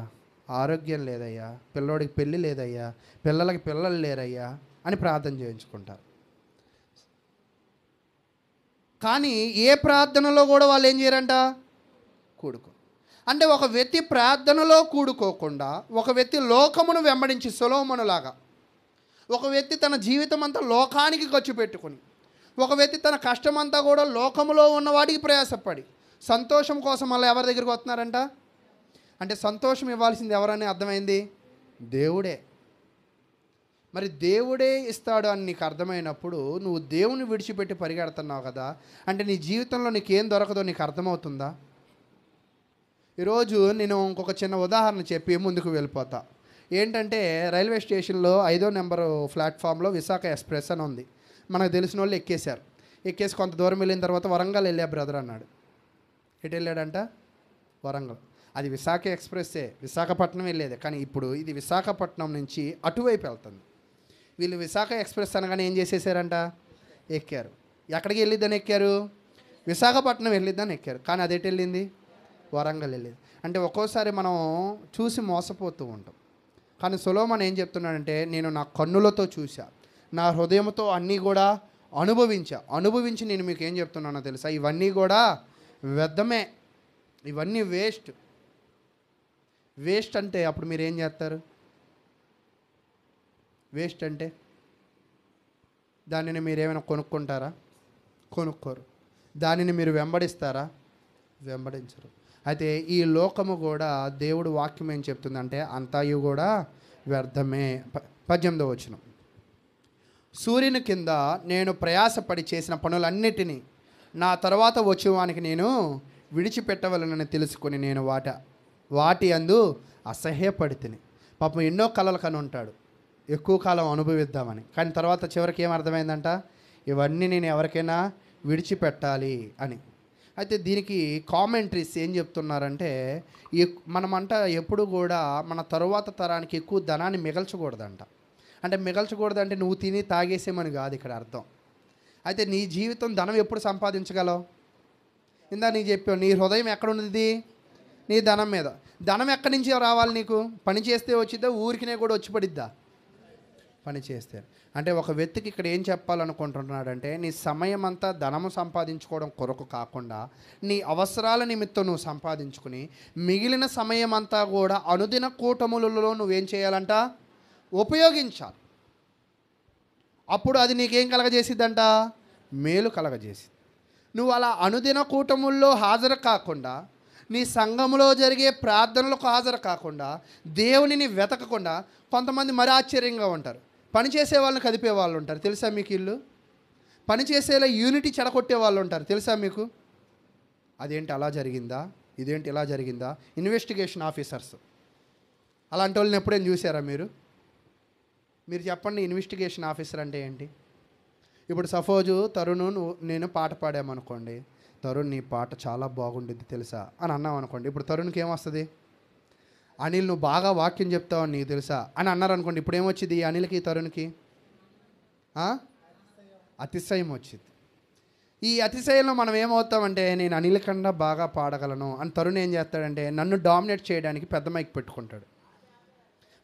ఆరోగ్యం లేదయ్యా, పిల్లోడికి పెళ్ళి లేదయ్యా, పిల్లలకి పిల్లలు లేరయ్యా అని ప్రార్థన చేయించుకుంటారు. కానీ ఏ ప్రార్థనలో కూడా వాళ్ళు ఏం చేయరంట? కూడుకో. అంటే ఒక వ్యక్తి ప్రార్థనలో కూడుకోకుండా ఒక వ్యక్తి లోకమును వెంబడించి సొలొమోనులాగా, ఒక వ్యక్తి తన జీవితం అంతా లోకానికి ఖర్చు పెట్టుకుని, ఒక వ్యక్తి తన కష్టమంతా కూడా లోకములో ఉన్నవాడికి ప్రయాసపడి సంతోషం కోసం మళ్ళీ ఎవరి దగ్గరికి వస్తున్నారంట? అంటే సంతోషం ఇవ్వాల్సింది ఎవరని అర్థమైంది? దేవుడే. మరి దేవుడే ఇస్తాడు అని నీకు అర్థమైనప్పుడు నువ్వు దేవుని విడిచిపెట్టి పరిగెడుతున్నావు కదా, అంటే నీ జీవితంలో నీకేం దొరకదో నీకు అర్థమవుతుందా? ఈరోజు నేను ఇంకొక చిన్న ఉదాహరణ చెప్పి ముందుకు వెళ్ళిపోతా. ఏంటంటే రైల్వే స్టేషన్లో 5వ నెంబరు ప్లాట్ఫామ్లో విశాఖ ఎక్స్ప్రెస్ అని ఉంది. మనకు తెలిసిన వాళ్ళు ఎక్కేశారు. ఎక్కేసి కొంత దూరం వెళ్ళిన తర్వాత వరంగల్ వెళ్ళా బ్రదర్ అన్నాడు. ఎటు వెళ్ళాడంట? వరంగల్. అది విశాఖ ఎక్స్ప్రెస్సే, విశాఖపట్నం వెళ్ళేదే. కానీ ఇప్పుడు ఇది విశాఖపట్నం నుంచి అటువైపు వెళ్తుంది. వీళ్ళు విశాఖ ఎక్స్ప్రెస్ అనగానే ఏం చేసేసారంట? ఎక్కారు. ఎక్కడికి వెళ్ళిద్దని ఎక్కారు? విశాఖపట్నం వెళ్ళిద్దని ఎక్కారు. కానీ అది ఎటు వెళ్ళింది? వరంగల్ వెళ్ళేది. అంటే ఒక్కోసారి మనం చూసి మోసపోతూ ఉంటాం. కానీ సొలొమోను ఏం చెప్తున్నాడంటే, నేను నా కన్నులతో చూసా, నా హృదయంతో అన్నీ కూడా అనుభవించి నేను మీకు ఏం చెప్తున్నానో తెలుసా? ఇవన్నీ కూడా వ్యర్థమే, ఇవన్నీ వేస్ట్ అంటే అప్పుడు మీరు ఏం చేస్తారు? వేస్ట్ అంటే దానిని మీరు ఏమైనా కొనుక్కుంటారా? కొనుక్కోరు. దానిని మీరు వెంబడిస్తారా? వెంబడించరు. అయితే ఈ లోకము కూడా దేవుడు వాక్యం ఏం చెప్తుందంటే అంతాయు కూడా వ్యర్థమే. 18వ వచనం, సూర్యుని కింద నేను ప్రయాసపడి చేసిన పనులన్నిటినీ నా తర్వాత వచ్చేవానికి నేను విడిచిపెట్టవలనని తెలుసుకొని నేను వాటి అందు అసహ్యపడి తిని. పాపం ఎన్నో కలలు కని ఉంటాడు, ఎక్కువ కాలం అనుభవిద్దామని. కానీ తర్వాత చివరికి ఏం అర్థమైందంట? ఇవన్నీ నేను ఎవరికైనా విడిచిపెట్టాలి అని. అయితే దీనికి కామెంట్రీస్ ఏం చెప్తున్నారంటే, మనమంట ఎప్పుడు కూడా మన తరువాత తరానికి ఎక్కువ ధనాన్ని మిగల్చకూడదంట. అంటే మిగల్చకూడదంటే నువ్వు తిని తాగేసేమని కాదు ఇక్కడ అర్థం. అయితే నీ జీవితం ధనం ఎప్పుడు సంపాదించగలవు? ఇందా నీకు చెప్పావు, నీ హృదయం ఎక్కడున్నది? నీ ధనం మీద. ధనం ఎక్కడి నుంచి రావాలి నీకు? పని చేస్తే వచ్చిద్దా? ఊరికినే కూడా వచ్చి పడిద్దా? పని చేస్తే. అంటే ఒక వ్యక్తికి ఇక్కడ ఏం చెప్పాలనుకుంటున్నాడంటే, నీ సమయం అంతా ధనము సంపాదించుకోవడం కొరకు కాకుండా నీ అవసరాల నిమిత్తం నువ్వు సంపాదించుకుని మిగిలిన సమయం అంతా కూడా అనుదిన కూటములలో నువ్వేం చేయాలంట? ఉపయోగించాలి. అప్పుడు అది నీకేం కలగజేసిద్దంట? మేలు కలగజేసిద్ది. నువ్వు అలా అనుదిన కూటముల్లో హాజరు కాకుండా, నీ సంఘములో జరిగే ప్రార్థనలకు హాజరు కాకుండా, దేవునిని వెతకకుండా, కొంతమంది మరి ఆశ్చర్యంగా ఉంటారు. పనిచేసే వాళ్ళని కదిపే వాళ్ళు ఉంటారు, తెలుసా మీకు? ఇల్లు పనిచేసేలా యూనిటీ చెడగొట్టే వాళ్ళు ఉంటారు, తెలుసా మీకు? అదేంటి అలా జరిగిందా, ఇదేంటి ఇలా జరిగిందా? ఇన్వెస్టిగేషన్ ఆఫీసర్స్ అలాంటి వాళ్ళని ఎప్పుడైనా చూసారా మీరు? మీరు చెప్పండి, ఇన్వెస్టిగేషన్ ఆఫీసర్ అంటే ఏంటి? ఇప్పుడు సపోజు తరుణ్ నేను పాట పాడామనుకోండి, తరుణ్ నీ పాట చాలా బాగుండిద్ది తెలుసా అని అన్నాం అనుకోండి. ఇప్పుడు తరుణ్కి ఏమొస్తుంది? అనిల్ నువ్వు బాగా వాక్యం చెప్తావు నీకు తెలుసా అని అన్నారనుకోండి. ఇప్పుడు ఏమొచ్చింది ఈ అనిల్కి తరుణ్కి? అతిశయం వచ్చింది. ఈ అతిశయంలో మనం ఏమవుతామంటే, నేను అనిల్ కన్నా బాగా పాడగలను అని తరుణ్ ఏం చేస్తాడంటే నన్ను డామినేట్ చేయడానికి పెద్ద మైక్ పెట్టుకుంటాడు.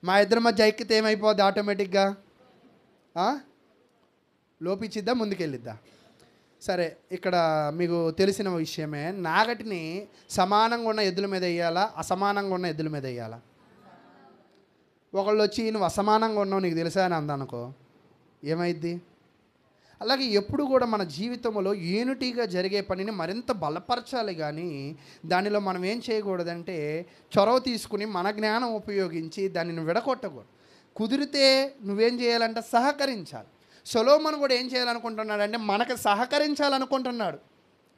మా ఇద్దరి మధ్య ఐక్యత ఏమైపోద్ది? ఆటోమేటిక్గా లోపించిద్దా, ముందుకెళ్ళిద్దా? సరే, ఇక్కడ మీకు తెలిసిన విషయమే, నాగటిని సమానంగా ఉన్న ఎద్దుల మీద వేయాలా, అసమానంగా ఉన్న ఎద్దుల మీద వేయాలా? ఒకళ్ళు వచ్చి నువ్వు అసమానంగా ఉన్నావు నీకు తెలుసా అని అందనుకో, ఏమైద్ది? అలాగే ఎప్పుడు కూడా మన జీవితంలో యూనిటీగా జరిగే పనిని మరింత బలపరచాలి. కానీ దానిలో మనం ఏం చేయకూడదంటే చొరవ తీసుకుని మన జ్ఞానం ఉపయోగించి దానిని విడగొట్టకూడదు. కుదిరితే నువ్వేం చేయాలంటే సహకరించాలి. సొలొమోను కూడా ఏం చేయాలనుకుంటున్నాడు అంటే మనకు సహకరించాలనుకుంటున్నాడు.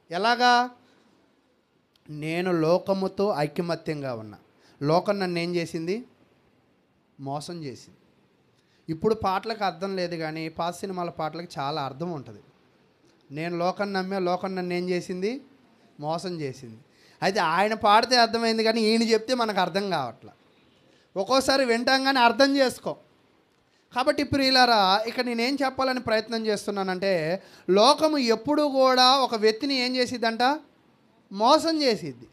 ఎలాగా? నేను లోకముతో ఐకమత్యంగా ఉన్నా, లోకం నన్ను ఏం చేసింది? మోసం చేసింది. ఇప్పుడు పాటలకు అర్థం లేదు, కానీ పాత సినిమాల పాటలకు చాలా అర్థం ఉంటుంది. నేను లోకం నమ్మే, లోకం నన్ను ఏం చేసింది? మోసం చేసింది. అయితే ఆయన పాడితే అర్థమైంది, కానీ ఈయన చెప్తే మనకు అర్థం కావట్లా. ఒక్కోసారి వింటాం కానీ అర్థం చేసుకో. కాబట్టి ప్రియులారా, ఇక్కడ నేనేం చెప్పాలని ప్రయత్నం చేస్తున్నానంటే, లోకము ఎప్పుడు కూడా ఒక వ్యక్తిని ఏం చేసిద్దంట? మోసం చేసిద్ది.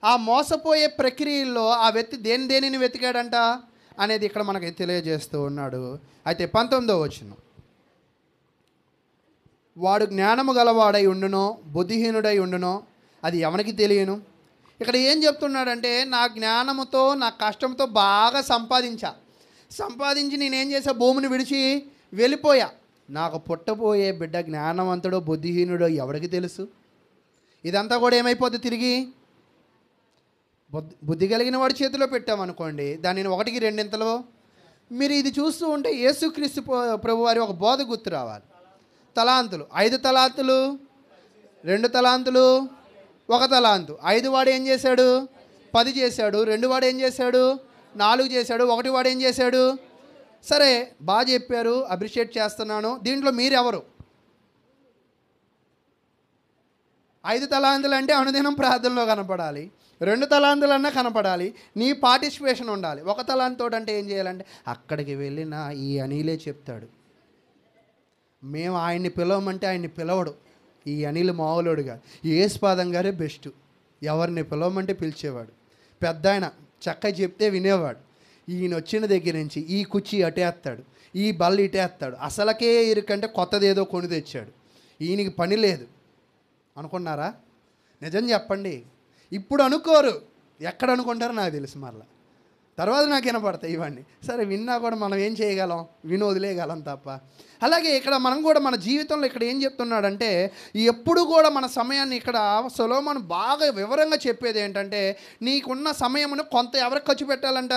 ఆ మోసపోయే ప్రక్రియల్లో ఆ వ్యక్తి దేనిని వెతికాడంట అనేది ఇక్కడ మనకి తెలియజేస్తూ ఉన్నాడు. అయితే 19వ వచనం, వాడు జ్ఞానము గలవాడై ఉండునో బుద్ధిహీనుడై ఉండునో అది ఎవరికి తెలియను. ఇక్కడ ఏం చెప్తున్నాడంటే, నా జ్ఞానముతో నా కష్టంతో బాగా సంపాదించి నేనేం చేసా? భూమిని విడిచి వెళ్ళిపోయా. నాకు పుట్టబోయే బిడ్డ జ్ఞానవంతుడో బుద్ధిహీనుడో ఎవరికి తెలుసు? ఇదంతా కూడా ఏమైపోద్ది? తిరిగి బుద్ధి కలిగిన వాడి చేతిలో పెట్టామనుకోండి, దానిని 1కి 2 మీరు ఇది చూస్తూ ఉంటే యేసుక్రీస్తు ప్రభు వారి ఒక బోధ గుర్తు రావాలి. తలాంతులు, 5 తలాంతులు, 2 తలాంతులు, 1 తలాంతు. 5 వాడు ఏం చేశాడు? 10 చేశాడు. 2 వాడు ఏం చేశాడు? 4 చేశాడు. 1 వాడు ఏం చేశాడు? సరే, బాగా చెప్పారు, అప్రిషియేట్ చేస్తున్నాను. దీంట్లో మీరెవరు? 5 తలాంతులు అంటే అనుదినం ప్రార్థనలో కనపడాలి, 2 తలాంతులన్నా కనపడాలి, నీ పార్టిసిపేషన్ ఉండాలి. 1 తలాంతో అంటే ఏం చేయాలంటే, అక్కడికి వెళ్ళిన ఈ అనిలే చెప్తాడు. మేము ఆయన్ని పిలవమంటే ఆయన్ని పిలవడు. ఈ అనిల్ మావులోడుగా యేసుపాదం గారే బెస్ట్. ఎవరిని పిలవమంటే పిలిచేవాడు. పెద్ద ఆయన చక్కగా చెప్తే వినేవాడు. ఈయన వచ్చిన దగ్గర నుంచి ఈ కుర్చీ అటేస్తాడు, ఈ బల్ల ఇటేస్తాడు. అసలకే ఇరుకంటే కొత్తది ఏదో కొని తెచ్చాడు. ఈయనకి పని లేదు అనుకున్నారా? నిజం చెప్పండి. ఇప్పుడు అనుకోరు, ఎక్కడ అనుకుంటారో నాకు తెలుసు. మరలా తర్వాత నాకు వినపడతాయి ఇవన్నీ. సరే, విన్నా కూడా మనం ఏం చేయగలం? విని వదిలేయగలం తప్ప. అలాగే ఇక్కడ మనం కూడా మన జీవితంలో ఇక్కడ ఏం చెప్తున్నాడంటే, ఎప్పుడు కూడా మన సమయాన్ని ఇక్కడ సొలొమోను బాగా వివరంగా చెప్పేది ఏంటంటే, నీకున్న సమయమును కొంత ఎవరికి ఖర్చు పెట్టాలంట?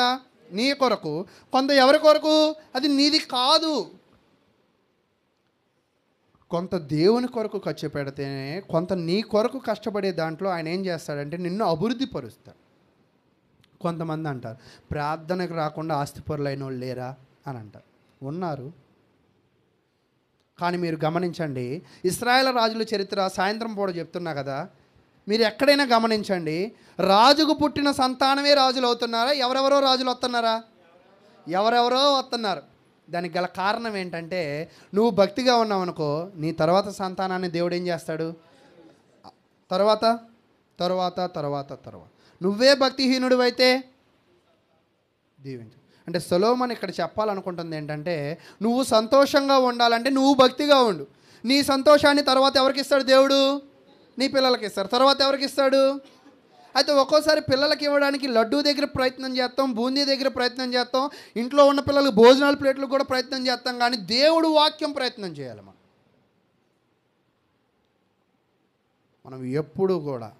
నీ కొరకు. కొంత ఎవరి కొరకు? అది నీది కాదు. కొంత దేవుని కొరకు ఖర్చు పెడితేనే, కొంత నీ కొరకు కష్టపడే దాంట్లో ఆయన ఏం చేస్తాడంటే నిన్ను అభివృద్ధి పరుస్తాడు. కొంతమంది అంటారు, ప్రార్థనకు రాకుండా ఆస్తిపరులైన వాళ్ళు లేరా అని అంటారు. ఉన్నారు. కానీ మీరు గమనించండి, ఇశ్రాయేలు రాజుల చరిత్ర సాయంత్రం పూట చెప్తున్నా కదా, మీరు ఎక్కడైనా గమనించండి, రాజుకు పుట్టిన సంతానమే రాజులు అవుతున్నారా? ఎవరెవరో రాజులు వస్తున్నారా? ఎవరెవరో వస్తున్నారు. దానికి గల కారణం ఏంటంటే, నువ్వు భక్తిగా ఉన్నావు అనుకో, నీ తర్వాత సంతానాన్ని దేవుడు ఏం చేస్తాడు? తర్వాత తర్వాత తర్వాత తర్వాత నువ్వే భక్తిహీనుడు అయితే దీవించు. అంటే సొలొమోను ఇక్కడ చెప్పాలనుకుంటుంది ఏంటంటే, నువ్వు సంతోషంగా ఉండాలంటే నువ్వు భక్తిగా ఉండు. నీ సంతోషాన్ని తర్వాత ఎవరికి ఇస్తాడు దేవుడు? నీ పిల్లలకి ఇస్తాడు. తర్వాత ఎవరికి ఇస్తాడు? అయితే ఒక్కోసారి పిల్లలకి ఇవ్వడానికి లడ్డూ దగ్గర ప్రయత్నం చేస్తాం, బూందీ దగ్గర ప్రయత్నం చేస్తాం, ఇంట్లో ఉన్న పిల్లలకు భోజనాల ప్లేట్లు కూడా ప్రయత్నం చేస్తాం, కానీ దేవుడు వాక్యం ప్రయత్నం చేయాలి. మనం ఎప్పుడు కూడా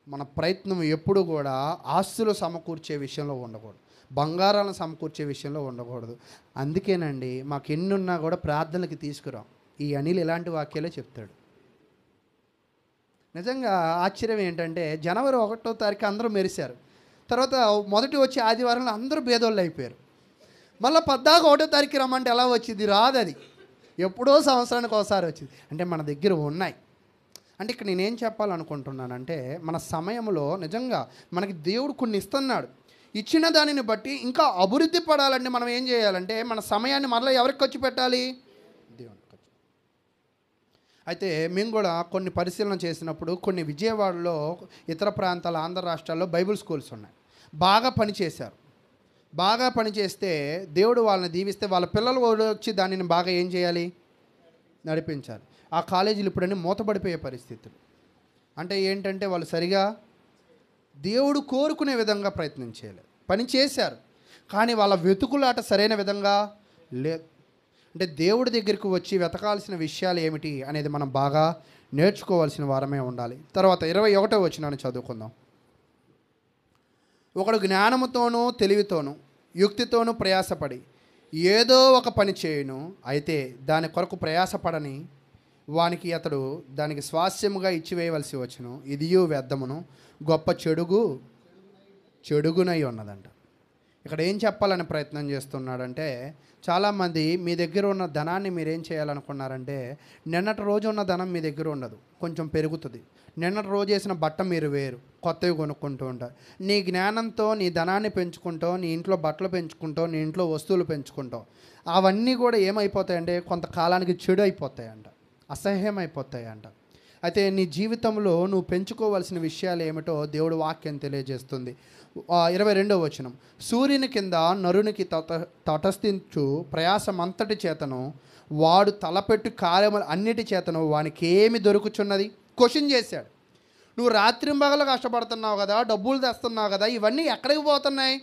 మన ప్రయత్నం ఎప్పుడు కూడా ఆస్తులు సమకూర్చే విషయంలో ఉండకూడదు, బంగారాలను సమకూర్చే విషయంలో ఉండకూడదు. అందుకేనండి మాకు ఎన్నున్నా కూడా ప్రార్థనలకి తీసుకురాం. ఈ అనిల్ ఇలాంటి వాక్యాలే చెప్తాడు. నిజంగా ఆశ్చర్యం ఏంటంటే, జనవరి 1వ తారీఖు అందరూ మెరిశారు. తర్వాత మొదటి వచ్చే ఆదివారంలో అందరూ భేదోళ్ళు అయిపోయారు. మళ్ళీ 1వ తారీఖు రమ్మంటే ఎలా వచ్చింది? రాదు. అది ఎప్పుడో సంవత్సరానికి ఒకసారి వచ్చింది. అంటే మన దగ్గర ఉన్నాయి. అంటే ఇక్కడ నేనేం చెప్పాలనుకుంటున్నానంటే, మన సమయంలో నిజంగా మనకి దేవుడు కొన్ని ఇస్తున్నాడు. ఇచ్చిన దానిని బట్టి ఇంకా అభివృద్ధి పడాలంటే మనం ఏం చేయాలంటే, మన సమయాన్ని మరలా ఎవరికి ఖర్చు పెట్టాలి? దేవునికి ఖర్చు. అయితే మేము కూడా కొన్ని పరిశీలన చేసినప్పుడు కొన్ని విజయవాడలో, ఇతర ప్రాంతాల ఆంధ్ర రాష్ట్రాల్లో బైబిల్ స్కూల్స్ ఉన్నాయి. బాగా పనిచేశారు. బాగా పనిచేస్తే దేవుడు వాళ్ళని దీవిస్తే వాళ్ళ పిల్లలు వచ్చి దానిని బాగా ఏం చేయాలి? నడిపించాలి. ఆ కాలేజీలు ఇప్పుడన్నీ మూతపడిపోయే పరిస్థితులు. అంటే ఏంటంటే, వాళ్ళు సరిగా దేవుడు కోరుకునే విధంగా ప్రయత్నం చేయలేదు. పని చేశారు, కానీ వాళ్ళ వెతుకులాట సరైన విధంగా లేదు. అంటే దేవుడి దగ్గరికి వచ్చి వెతకాల్సిన విషయాలు ఏమిటి అనేది మనం బాగా నేర్చుకోవాల్సిన వారమే ఉండాలి. తర్వాత 21వ వచనాన్ని చదువుకుందాం. ఒకడు జ్ఞానముతోనూ తెలివితోనూ యుక్తితోనూ ప్రయాసపడి ఏదో ఒక పని చేయును, అయితే దాని కొరకు ప్రయాసపడని వానికి అతడు దానికి స్వాస్యముగా ఇచ్చివేయవలసి వచ్చును. ఇదియు వ్యర్థమును గొప్ప చెడుగునై ఉన్నదంట. ఇక్కడ ఏం చెప్పాలని ప్రయత్నం చేస్తున్నాడంటే, చాలామంది మీ దగ్గర ఉన్న ధనాన్ని మీరేం చేయాలనుకున్నారంటే, నిన్నటి రోజు ఉన్న ధనం మీ దగ్గర ఉండదు, కొంచెం పెరుగుతుంది. నిన్నటి రోజు వేసిన బట్ట మీరు వేరు, కొత్తవి కొనుక్కుంటూ ఉంటారు. నీ జ్ఞానంతో నీ ధనాన్ని పెంచుకుంటావు, నీ ఇంట్లో బట్టలు పెంచుకుంటావు, నీ ఇంట్లో వస్తువులు పెంచుకుంటావు. అవన్నీ కూడా ఏమైపోతాయంటే కొంతకాలానికి చెడు అయిపోతాయంట, అసహ్యం అయిపోతాయంట. అయితే నీ జీవితంలో నువ్వు పెంచుకోవాల్సిన విషయాలు ఏమిటో దేవుడు వాక్యం తెలియజేస్తుంది. 22వ వచనం, సూర్యుని కింద నరునికి తటస్థించు ప్రయాసమంతటి చేతను వాడు తలపెట్టు కార్యములు అన్నిటి చేతను వానికి ఏమి దొరుకుచున్నది? క్వశ్చన్ చేశాడు. నువ్వు రాత్రింబగలు కష్టపడుతున్నావు కదా, డబ్బులు తెస్తున్నావు కదా, ఇవన్నీ ఎక్కడికి పోతున్నాయి?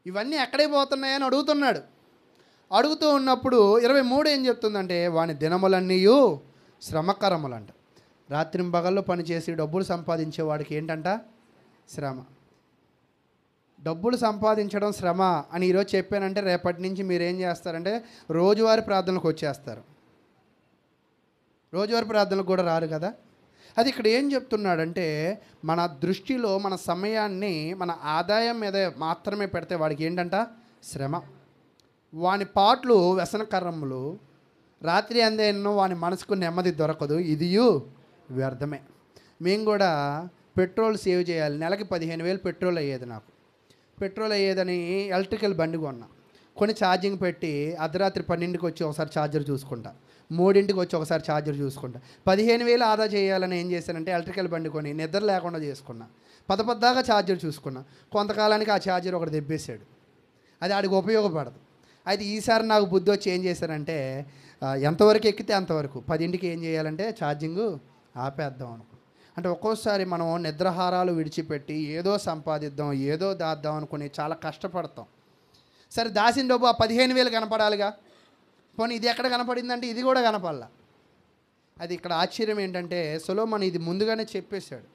ఇవన్నీ ఎక్కడికి పోతున్నాయి అని అడుగుతున్నాడు. అడుగుతూ ఉన్నప్పుడు 23 ఏం చెప్తుందంటే, వాని దినములన్నీ శ్రమకరములంట. రాత్రింబగల్లో పనిచేసి డబ్బులు సంపాదించే వాడికి ఏంటంట? శ్రమ. డబ్బులు సంపాదించడం శ్రమ అని ఈరోజు చెప్పానంటే రేపటి నుంచి మీరు ఏం చేస్తారంటే రోజువారీ ప్రార్థనలకు వచ్చేస్తారు. రోజువారీ ప్రార్థనలకు కూడా రారు కదా. అది ఇక్కడ ఏం చెప్తున్నాడంటే, మన దృష్టిలో మన సమయాన్ని మన ఆదాయం మీద మాత్రమే పెడితే వాడికి ఏంటంట? శ్రమ. వాని పాటలు వ్యసనకరములు, రాత్రి అందేనో వాని మనసుకు నెమ్మది దొరకదు, ఇదియు వ్యర్థమే. మేము కూడా పెట్రోల్ సేవ్ చేయాలి. నెలకి 15,000 పెట్రోల్ అయ్యేది. నాకు పెట్రోల్ అయ్యేదని ఎలక్ట్రికల్ బండి కొన్నా. కొని ఛార్జింగ్ పెట్టి అర్ధరాత్రి 12కి వచ్చి ఒకసారి ఛార్జర్ చూసుకుంటా, 3కి వచ్చి ఒకసారి ఛార్జర్ చూసుకుంటా. 15,000 ఆదా చేయాలని ఏం చేశానంటే ఎలక్ట్రికల్ బండి కొని నిద్ర లేకుండా చేసుకున్నా. పదపద్దాగా ఛార్జర్ చూసుకున్నా. కొంతకాలానికి ఆ ఛార్జర్ ఒకటి దెబ్బేశాడు. అది ఆడికి ఉపయోగపడదు. అయితే ఈసారి నాకు బుద్ధి వచ్చి ఏం చేశానంటే, ఎంతవరకు ఎక్కితే అంతవరకు 10కి ఏం చేయాలంటే ఛార్జింగు ఆపేద్దాం అనుకో. అంటే ఒక్కోసారి మనం నిద్రాహారాలు విడిచిపెట్టి ఏదో సంపాదిద్దాం, ఏదో దాద్దాం అనుకుని చాలా కష్టపడతాం. సరే, దాసిన డబ్బు ఆ 15,000 కనపడాలిగా. పోనీ ఇది ఎక్కడ కనపడిందంటే ఇది కూడా కనపడాల. అది ఇక్కడ ఆశ్చర్యం ఏంటంటే, సొలొమోను ఇది ముందుగానే చెప్పేశాడు.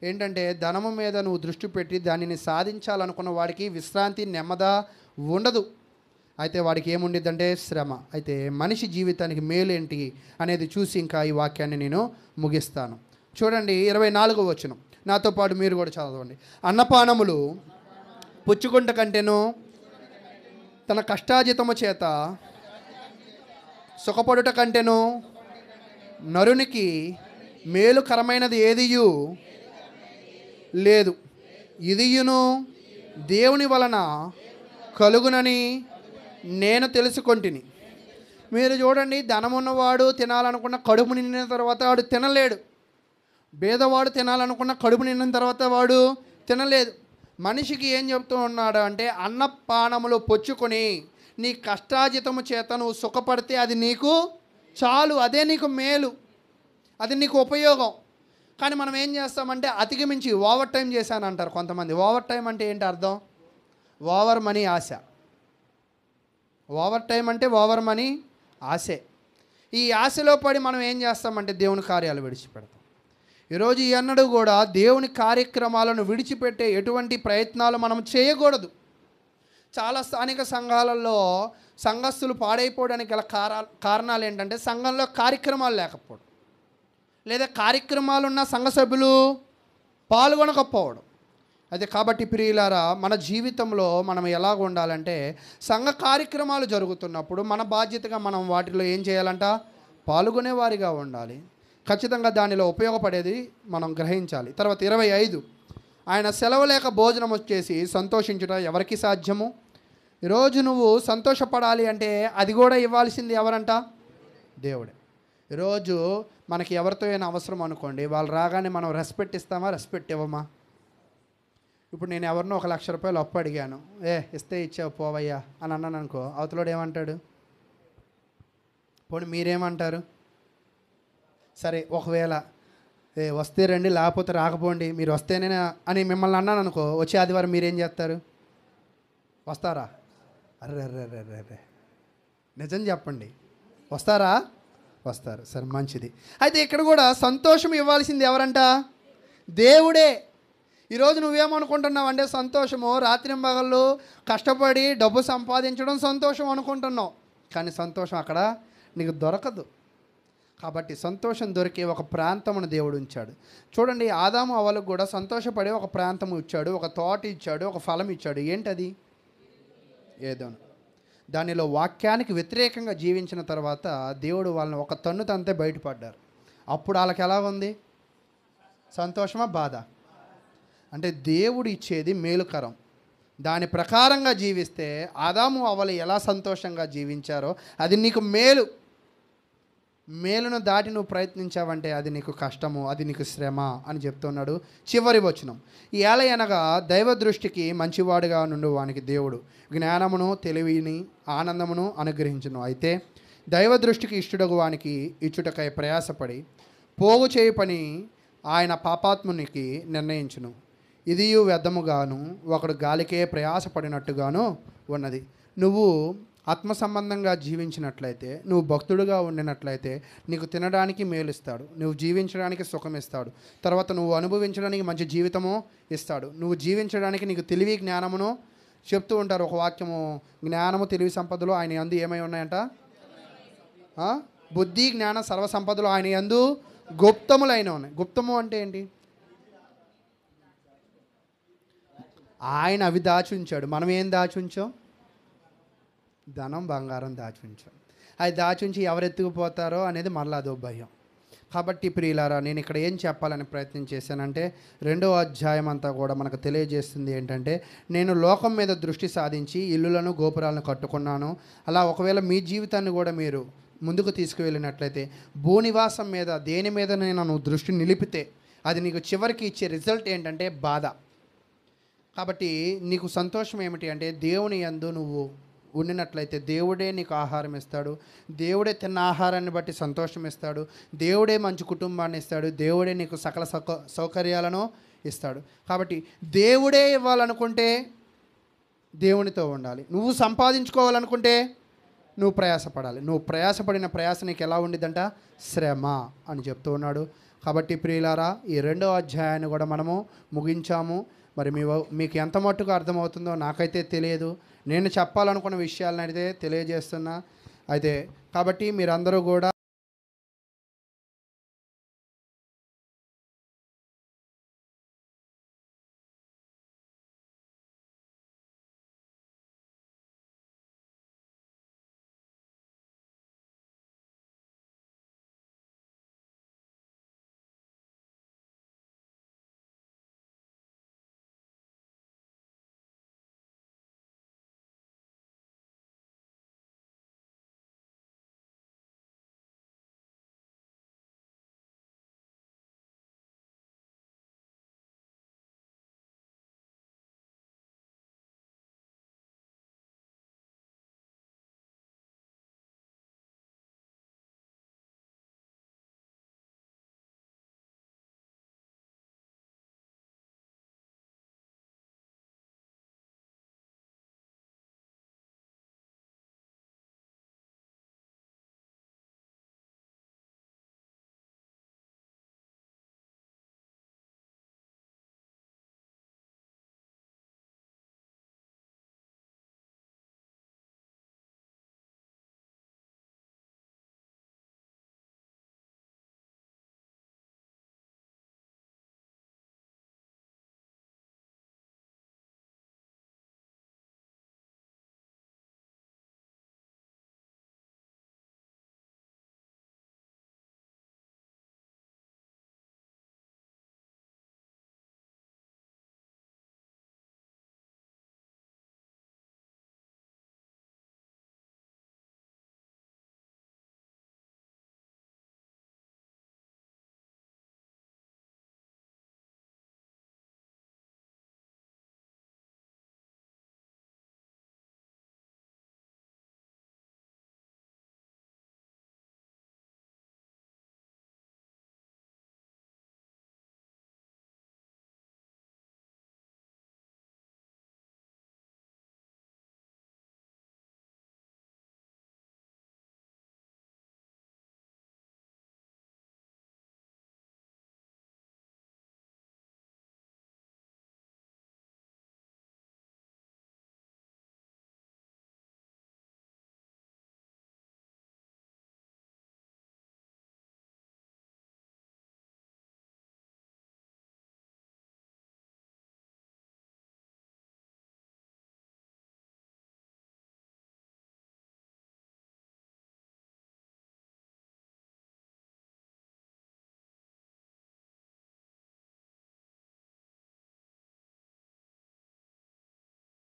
ఏంటంటే, ధనము మీద నువ్వు దృష్టి పెట్టి దానిని సాధించాలనుకున్న వాడికి విశ్రాంతి, నెమ్మది ఉండదు. అయితే వాడికి ఏముండిద్దంటే శ్రమ. అయితే మనిషి జీవితానికి మేలేంటి అనేది చూసి ఇంకా ఈ వాక్యాన్ని నేను ముగిస్తాను. చూడండి 24వ వచనం, నాతో పాటు మీరు కూడా చదవండి. అన్నపానములు పుచ్చుకుంట కంటేను తన కష్టాజితము చేత సుఖపడుట కంటేను నరునికి మేలుకరమైనది ఏదియు లేదు, ఇదియును దేవుని వలన కలుగునని నేను తెలుసుకొంటిని. మీరు చూడండి, ధనమున్నవాడు తినాలనుకున్న కడుపు నిండిన తర్వాత వాడు తినలేడు. పేదవాడు తినాలనుకున్న కడుపు నిండిన తర్వాత వాడు తినలేదు. మనిషికి ఏం చెప్తూ ఉన్నాడు అంటే, అన్నపానములు పొచ్చుకొని నీ కష్టాజితము చేత నువ్వు సుఖపడితే అది నీకు చాలు, అదే నీకు మేలు, అది నీకు ఉపయోగం. కానీ మనం ఏం చేస్తామంటే అతికి మించి ఓవర్ టైం చేశానంటారు కొంతమంది. ఓవర్ టైం అంటే ఏంటి అర్థం? ఓవర్ మనీ ఆశ. ఓవర్ టైం అంటే ఓవర్ మనీ ఆశే. ఈ ఆశలో పడి మనం ఏం చేస్తామంటే దేవుని కార్యాలు విడిచిపెడతాం. ఈరోజు ఎన్నడూ కూడా దేవుని కార్యక్రమాలను విడిచిపెట్టే ఎటువంటి ప్రయత్నాలు మనం చేయకూడదు. చాలా స్థానిక సంఘాలలో సంఘస్థులు పాడైపోవడానికి గల కారణాలు ఏంటంటే, సంఘంలో కార్యక్రమాలు లేకపోవడం, లేదా కార్యక్రమాలున్న సంఘ సభ్యులు పాల్గొనకపోవడం. అయితే కాబట్టి ప్రియులారా, మన జీవితంలో మనం ఎలాగ ఉండాలంటే, సంఘ కార్యక్రమాలు జరుగుతున్నప్పుడు మన బాధ్యతగా మనం వాటిలో ఏం చేయాలంట? పాల్గొనేవారిగా ఉండాలి. ఖచ్చితంగా దానిలో ఉపయోగపడేది మనం గ్రహించాలి. తర్వాత 25, ఆయన సెలవు లేక భోజనం వచ్చేసి సంతోషించుట ఎవరికి సాధ్యము? ఈరోజు నువ్వు సంతోషపడాలి అంటే అది కూడా ఇవ్వాల్సింది ఎవరంట? దేవుడే. ఈరోజు మనకి ఎవరితో అయినా అవసరం అనుకోండి, వాళ్ళు రాగానే మనం రెస్పెక్ట్ ఇస్తామా, రెస్పెక్ట్ ఇవ్వమా? ఇప్పుడు నేను ఎవరినో 1,00,000 రూపాయలు అప్పు అడిగాను, ఇస్తే ఇచ్చావు పోవయ్యా అని అన్నాను అనుకో, అవతలోడు ఏమంటాడు? పోనీ మీరేమంటారు? సరే, ఒకవేళ వస్తే రండి, లేకపోతే రాకపోండి, మీరు వస్తేనే అని మిమ్మల్ని అన్నాను అనుకో, వచ్చే ఆదివారం మీరేం చేస్తారు? వస్తారా? అర్రే, నిజం చెప్పండి, వస్తారా? వస్తారు. సరే, మంచిది. అయితే ఇక్కడ కూడా సంతోషం ఇవ్వాల్సింది ఎవరంట? దేవుడే. ఈరోజు నువ్వేమనుకుంటున్నావు అంటే, సంతోషము రాత్రింబగళ్ళు కష్టపడి డబ్బు సంపాదించడం సంతోషం అనుకుంటున్నావు. కానీ సంతోషం అక్కడ నీకు దొరకదు. కాబట్టి సంతోషం దొరికే ఒక ప్రాంతమును దేవుడు ఉంచాడు. చూడండి, ఆదాము అవ్వలకు కూడా సంతోషపడే ఒక ప్రాంతం ఇచ్చాడు, ఒక తోట ఇచ్చాడు, ఒక ఫలం ఇచ్చాడు. ఏంటది? ఏదోను. దానిలో వాక్యానికి వ్యతిరేకంగా జీవించిన తర్వాత దేవుడు వాళ్ళని ఒక తన్ను తంతే బయటపడ్డారు. అప్పుడు వాళ్ళకి ఎలా ఉంది? సంతోషమా, బాధ? అంటే దేవుడు ఇచ్చేది మేలుకరం. దాని ప్రకారంగా జీవిస్తే ఆదాము అవ్వలు ఎలా సంతోషంగా జీవించారో అది నీకు మేలు. మేలును దాటి నువ్వు ప్రయత్నించావంటే అది నీకు కష్టము, అది నీకు శ్రమ అని చెప్తున్నాడు. చివరి వచనం, ఏలయనగా దైవ దృష్టికి మంచివాడుగా నుండి వానికి దేవుడు జ్ఞానమును, తెలివిని, ఆనందమును అనుగ్రహించును. అయితే దైవ దృష్టికి ఇష్టడగు వానికి ఇచ్చుటకై ప్రయాసపడి పోగు చేయి పని ఆయన పాపాత్మునికి నిర్ణయించును. ఇదియు వ్యర్థముగాను ఒకడు గాలికే ప్రయాసపడినట్టుగాను ఉన్నది. నువ్వు ఆత్మ సంబంధంగా జీవించినట్లయితే, నువ్వు భక్తుడుగా ఉండినట్లయితే నీకు తినడానికి మేలుస్తాడు, నువ్వు జీవించడానికి సుఖం ఇస్తాడు, తర్వాత నువ్వు అనుభవించడానికి మంచి జీవితము ఇస్తాడు, నువ్వు జీవించడానికి నీకు తెలివి జ్ఞానమును చెప్తూ ఉంటారు. ఒక వాక్యము, జ్ఞానము తెలివి సంపదలు ఆయన యందు ఏమై ఉన్నాయంట? బుద్ధి జ్ఞాన సర్వ సంపదలు ఆయన యందు గుప్తములైన ఉన్నాయి. గుప్తము అంటే ఏంటి? ఆయన అవి దాచుంచాడు. మనం ఏం దాచుంచాం? ధనం, బంగారం దాచుంచాం. అది దాచుంచి ఎవరు ఎత్తుకుపోతారో అనేది మళ్ళీ అదో భయం. కాబట్టి ప్రియులారా, నేను ఇక్కడ ఏం చెప్పాలని ప్రయత్నం చేశానంటే, 2వ అధ్యాయం అంతా కూడా మనకు తెలియజేస్తుంది ఏంటంటే, నేను లోకం మీద దృష్టి సాధించి ఇల్లులను, గోపురాలను కట్టుకున్నాను. అలా ఒకవేళ మీ జీవితాన్ని కూడా మీరు ముందుకు తీసుకువెళ్ళినట్లయితే, భూనివాసం మీద దేని మీద నేను దృష్టి నిలిపితే అది నీకు చివరికి ఇచ్చే రిజల్ట్ ఏంటంటే బాధ. కాబట్టి నీకు సంతోషం ఏమిటి అంటే, దేవుని యందు నువ్వు ఉండినట్లయితే దేవుడే నీకు ఆహారం ఇస్తాడు, దేవుడే తిన్న ఆహారాన్ని బట్టి సంతోషం ఇస్తాడు, దేవుడే మంచి కుటుంబాన్ని ఇస్తాడు, దేవుడే నీకు సకల సౌకర్యాలను ఇస్తాడు. కాబట్టి దేవుడే ఇవ్వాలనుకుంటే దేవునితో ఉండాలి. నువ్వు సంపాదించుకోవాలనుకుంటే నువ్వు ప్రయాసపడాలి. నువ్వు ప్రయాసపడిన ప్రయాస నీకు ఎలా ఉండిద్దంట? శ్రమ అని చెప్తూ ఉన్నాడు. కాబట్టి ప్రియులారా, ఈ 2వ అధ్యాయాన్ని కూడా మనము ముగించాము. మరి మీకు ఎంత మట్టుకు అర్థమవుతుందో నాకైతే తెలియదు. నేను చెప్పాలనుకున్న విషయాలను అయితే తెలియజేస్తున్నా. అయితే కాబట్టి మీరందరూ కూడా